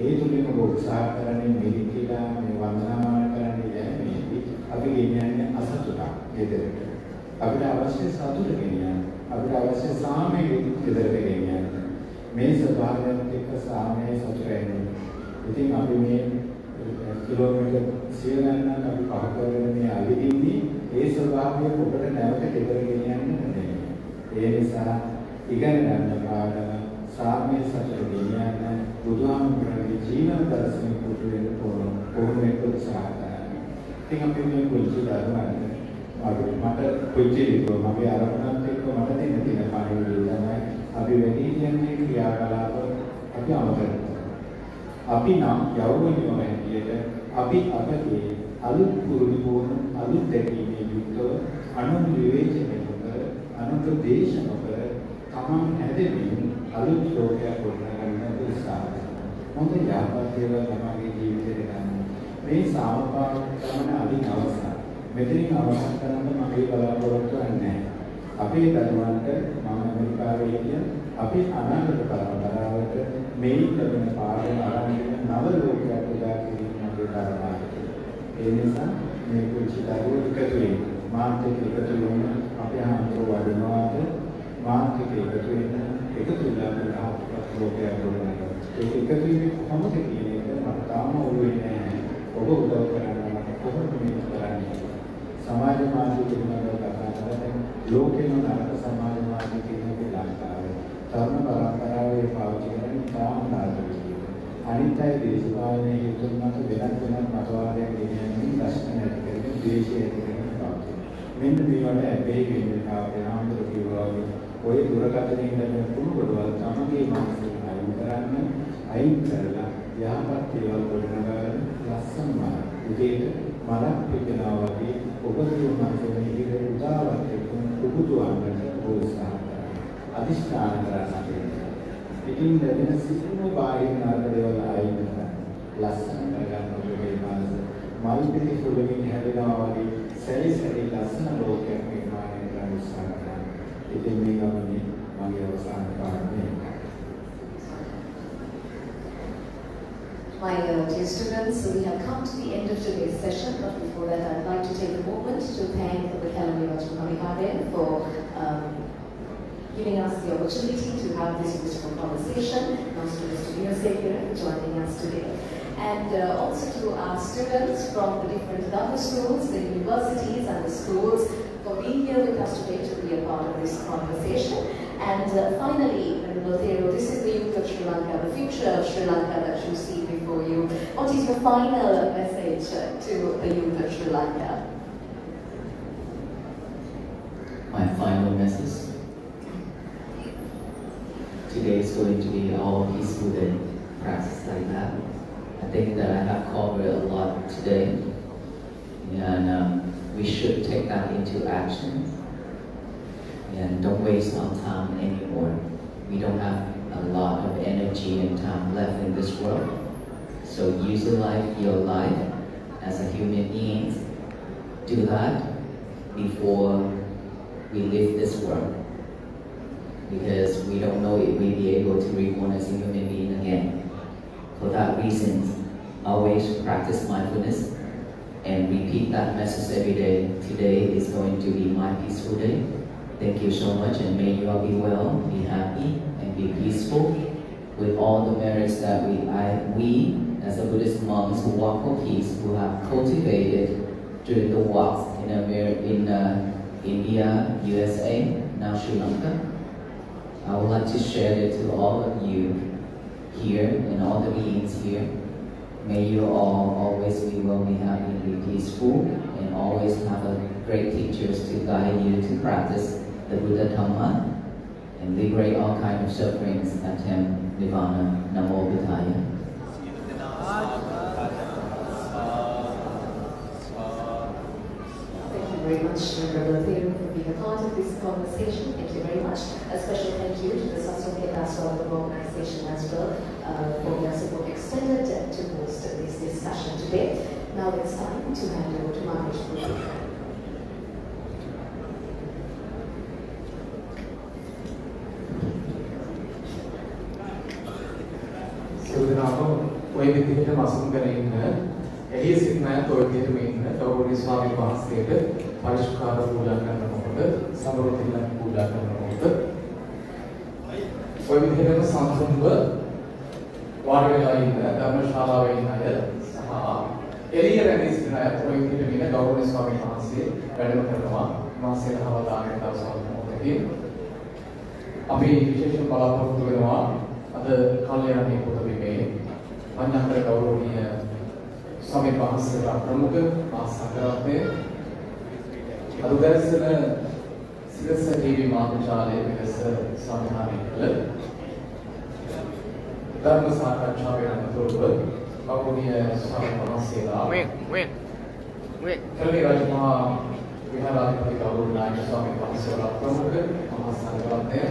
ඒ තුලින්ම උත්සාහ කරන්නේ මිලිකිලා මේ වන්දනාමාන කරන්නේ යෑමේදී අපි කියන්නේ අසතුටක් ඒදෙකට. අපිට අවශ්‍ය සතුට ගෙනියන්න. අපිට අවශ්‍ය සාමයේ ඉදිරියට ගෙනියන්න. මේ ස්වභාවයෙන් එක්ක සාමයේ සතුට එන්නේ. ඉතින් අපි මේ කිලෝමීටර් 100 ගණනක් අපි පහ කරගෙන මේ අවිදින්නේ ඒ ස්වභාවය ඔබට නැවත දෙවර ගෙනියන්න නෙමෙයි. ඒ නිසා ඉගෙන ගන්න පාඩම සාමයේ සතුට ගෙනියන්න බුදුහාමුදුරන්ගේ ජීවන දර්ශනය පුරුදු වෙන්න ඕන උත්සාහ කරන්න. ඉතින් අපි මේ කුංචි ධර්මයන් මට කුංචිලිකව මගේ අරමුණත් එක්ක මට දෙන්න තියෙන පණිවිඩය තමයි අපි වැඩිහිටියන්ගේ ක්‍රියාකලාප අපි අමතක කරනවා. අපි නම් යෞවනයෝ හැටියට අපි අපගේ අලුත් පුරුදු වුණු අලුත් දැකීමේ යුක්තව අනුන් විවේචනය කර අනුන්ට දේශ නොකර තමන් හැදෙමින් අලුත් ලෝකයක් ගොඩනගන්න උත්සාහ කරනවා. මොකද යහපත් දේවල් තමන්ගේ ජීවිතේට ගන්න. මේ සාමපාත ගමන අදින් අවසන්. මෙතනින් අවසන් කරන්න මගේ බලාපොරොත්තු නැහැ. අපේ දරුවන්ට මම ඇමරිකාවේ හිටිය අපි අනාගත පරම්පරාවට මේ ලැබෙන පාඩම ආරම්භ නව ලෝකයක් උදා කිරීම මගේ තරමයි. ඒ නිසා මේ කුංචි දරුවෝ එකතු වෙන්න මාත් එක්ක එකතු වෙන්න අපේ හාමුදුරුවෝ වඩනවාද මාත් එක්ක එකතු වෙන්න එකතු වෙලා අපේ ලෝකයක් ගොඩනගනවා. ඒක එකතු වීම කොහොමද කියන එක මට තාම ඔළුවේ නැහැ. ඔබ උදව් කරන්න මට කොහොමද මේක කරන්නේ? සමාජ මාධ්‍ය පිළිබඳව කතා කරලා ලෝකේම නරක සමාජ මාධ්‍ය කියන්නේ ලංකාවේ තරුණ පරම්පරාවේ පාවිච්චි කරන තාම නාටකීය. අනිත් අය දේශපාලනයේ යුතුව මත වෙනත් මතවාදයක් ගෙනියමින් ප්‍රශ්න ඇති කරගෙන ද්වේෂය ඇති කරගෙන පාවිච්චි. මෙන්න මේවට ඇබේ වෙන්නේ කාගේ ආන්දර කිව්වා ඔය දුරකථනයේ ඉඳන් පුරු කොටවල් තමගේ මානසික අයින් කරලා යහපත් දේවල් ගොඩනගාගෙන ලස්සන උදේට මලක් පිටනවා වගේ ඔබගේ මනසේ ඉහිර උදාවක් එක්ක උපුටවන්නට උත්සාහ කරන්න. අදිෂ්ඨාන කරන්න. ඉතින් දැනෙන සිසුම බාහිර නරක දේවල් අයින් කරන්න. ලස්සන කරගන්න ඔබගේ මනස මල් පිටි සුළඟින් හැදෙනවා වගේ සැරිසැරි ලස්සන ලෝකයක් නිර්මාණය කරන්න උත්සාහ කරන්න. ඉතින් මේ ගමනේ මගේ අවසාන කාරණේ My dear students, we have come to the end of today's session, but before that I'd like to take a moment to thank the Academy of Chumamihare for giving us the opportunity to have this useful conversation, and also to Mr. Vinasekar for joining us today. And also to our students from the different Dhamma schools, the universities and the schools for being here with us today to be a part of this conversation. And finally, Venerable Thero, this is the youth of Sri Lanka, the future of Sri Lanka that you see before you. What is your final message to the youth of Sri Lanka? My final message today is going to be all peaceful and practice like that. I think that I have covered a lot today, and we should take that into action. And don't waste our time anymore. We don't have a lot of energy and time left in this world. So utilize your life as a human being. Do that before we leave this world. Because we don't know if we'll be able to reborn as a human being again. For that reason, always practice mindfulness and repeat that message every day. Today is going to be my peaceful day. Thank you so much, and may you all be well, be happy, and be peaceful with all the merits that we as the Buddhist monks who walk for peace, who have cultivated during the walks in India, USA, now Sri Lanka. I would like to share it to all of you here and all the beings here. May you all always be well, be happy, and be peaceful, and always have a great teachers to guide you to practice the Buddha Dhamma and liberate all kinds of sufferings, attain Nirvana. Namo Buddhaya. Thank you very much, Brother Theru, for being a part of this conversation. Thank you very much. A special thank you to the Satsang Daswara organization as well for their support extended to host this discussion today. Now it's time to hand over to Mahesh Puri. ඔය විදිහට මසුන් කරගෙන ඉන්න එළිය සිටින අයත් ඔය විදිහටම ඉන්න ගෞරවනීය ස්වාමීන් වහන්සේට පරිශුකාර පූජා කරනකොට සමරෝධිලා පූජා කරනකොට ඔය විදිහටම සංසුන්ව වාඩි වෙලා ඉන්න ධර්මශාලාවේ ඉන්න අය සහ එළිය රැඳී සිටින අයත් ඔය විදිහටම ඉන්න ගෞරවනීය ස්වාමීන් වහන්සේ වැඩම කරනවා මාසෙක අවධානයට අවසන් මොහොතේ අපි විශේෂයෙන් බලාපොරොත්තු වෙනවා අද කල්යාණී පුතබිමේ පඤ්ඤාකර ගෞරවනීය ස්වාමීන් වහන්සේලා ප්‍රමුඛ ආසකරත්නයේ අදුදැසන සිරස ටීවී මාධ්‍යාලයේ වෙනස සම්මානිත කළ ධර්ම සාකච්ඡාවේ අනුතරව ගෞරවනීය ස්වාමීන් වහන්සේලා කල්ලි රජමහා විහාරාධිපති ගෞරවනීය ස්වාමීන් වහන්සේලා ප්‍රමුඛ මහා සංඝරත්නයේ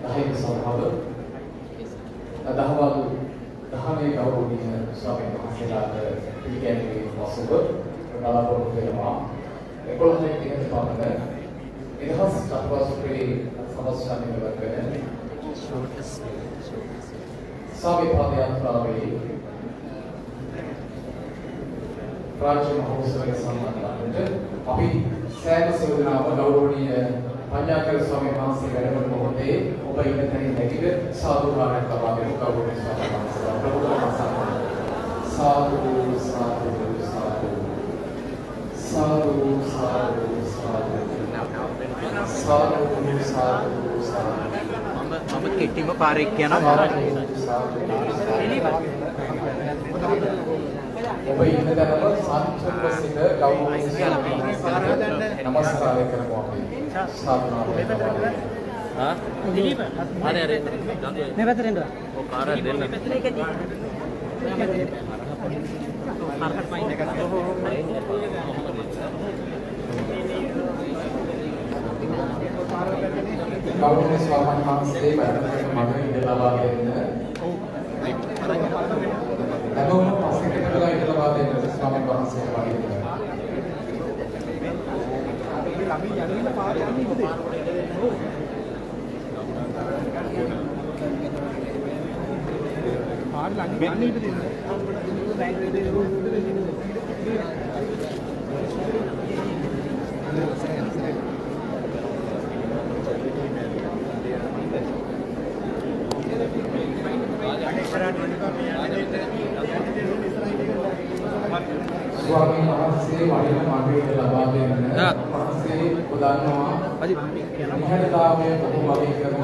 දහයක සභාව දහවල් දහමේ ගෞරවනීය ස්වාමීන් වහන්සේලාට පිළිගැනීමේ පසුව බලාපොරොත්තු වෙනවා 11 දිනක පමණ ඉදහස් කටවස්තුවේ සමස්තන්නේ ඉවත් වෙන සාමි පාදයාත්‍රාවේ රාජ්‍ය මහෝත්සවයේ සම්බන්ධව අපි සෑම සෝදනාව ගෞරවනීය පඤ්ඤාකර ස්වාමීන් වහන්සේ වැඩම මොහොතේ ඔබ ඉන්න තැනින් නැගිට සාදුකාරයක් ලබා දෙමු ගෞරවනීය ස්වාමීන් වහන්සේලා ප්‍රමුඛ සාදු සාදු සාදු සාදු සාදු සාදු සාදු මම කෙටිම පාරේ යනවා ඔබ ඉන්න තැනම සාන්තුව සිට ගෞරවනීය ස්වාමීන් වහන්සේට නමස්කාරය කරමු අපි මේ පැත්තට එන්න. ඔව් කාර් එක දෙන්න. ගෞරවනීය ස්වාමීන් වහන්සේ මට ඉඳ ලබා දෙන්න. හැමෝම පස්සේ කරලා ඉඳ ලබා දෙන්න ස්වාමීන් වහන්සේ වගේ. අපි යන්නේ පාර යන්නේ ඉතින්. පාර ළඟ යන්නේ ඉතින්. ස්වාමීන් වහන්සේ වඩින මඟට ලබා දෙන්න වහන්සේ උදානවා නිහඬතාවය බොහෝ වගේ කරන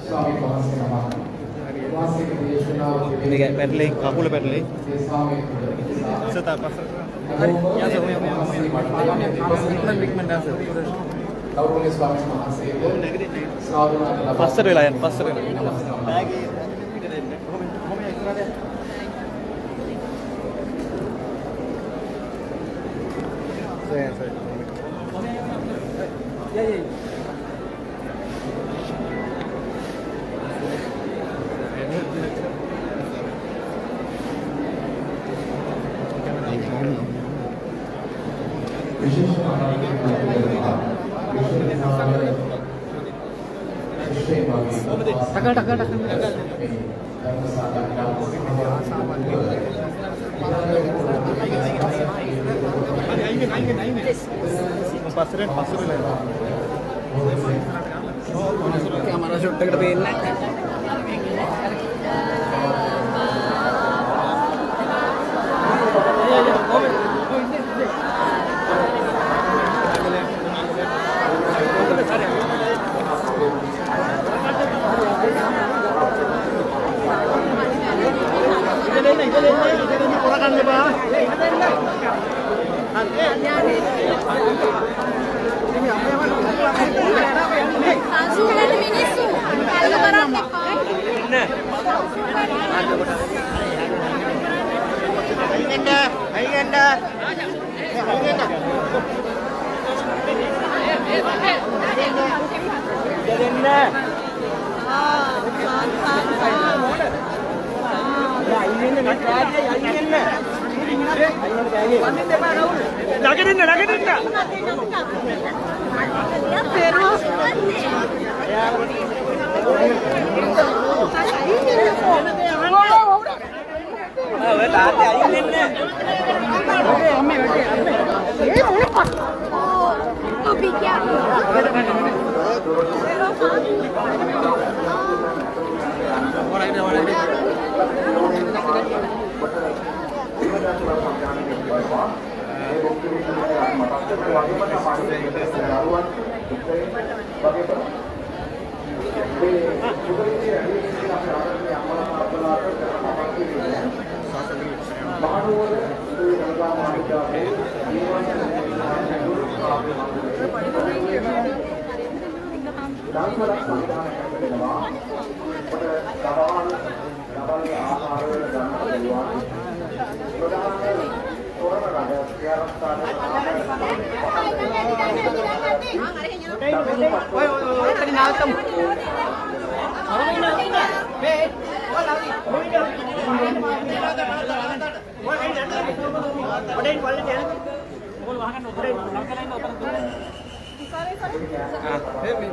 ස්වාමීන් වහන්සේ නමක් වහන්සේගේ දේශනාව මේක පැටලේ කකුල පැටලේ ඒ ස්වාමීන් වහන්සේ සතා පස්ස හරි යස ගෞරවනීය ස්වාමීන් වහන්සේට සාදුනාට පස්සට වෙලා යන්න පස්සට වෙලා බෑගේ Kamera shoot එකට පේන්නේ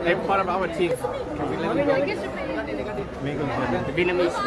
I'm part of our team. The Vietnamese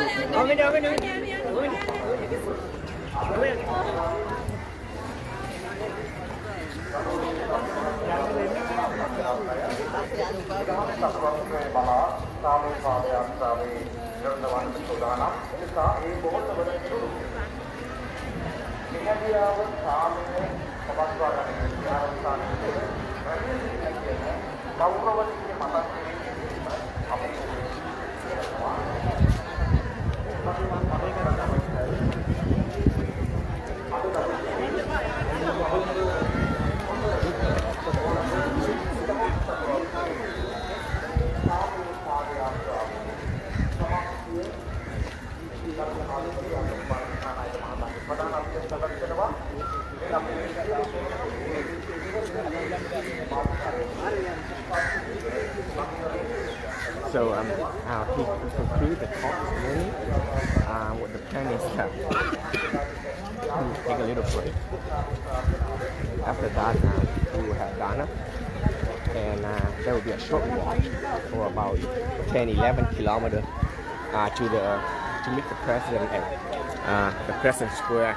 So to conclude the talk this morning, what the plan is to take a little break. After that, we will have Dana, and there will be a short walk for about 10-11 kilometers to meet the president at the President Square.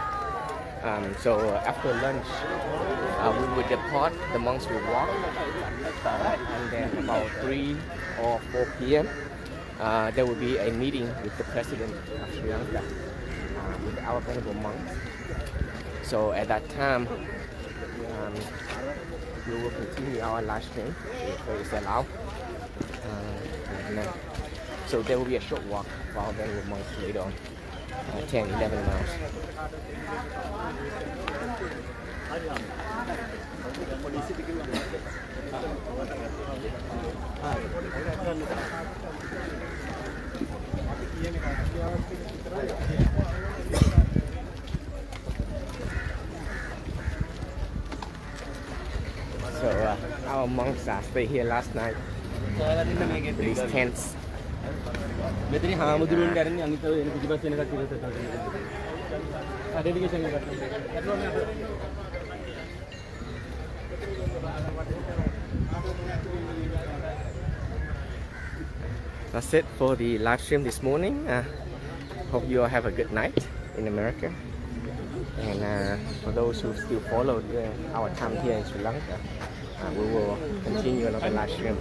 So after lunch, we will depart. The monks will walk, and then about 3 or 4 p.m. There will be a meeting with the president of Sri Lanka, with our venerable monks. So at that time, we will continue our live stream if it is allowed. So there will be a short walk for our venerable monks later on, 10-11 miles. So our monks stay here last night. These tents. මෙතන හාමුදුරුවෝ කරන්නේ අනිත් අය එන පිටිපස්සේ එන කට්ටිය ඉස්සරහට. ඩෙඩිකේෂන් එකක්. That's it for the live stream this morning. Hope you all have a good night in America. And for those who still follow our time here in Sri Lanka, we will continue another live stream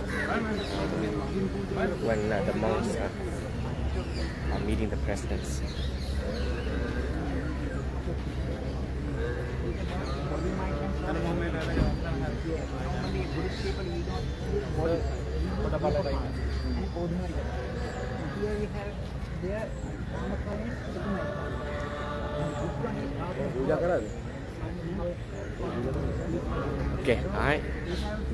when the monks are meeting the presidents. Okay, alright.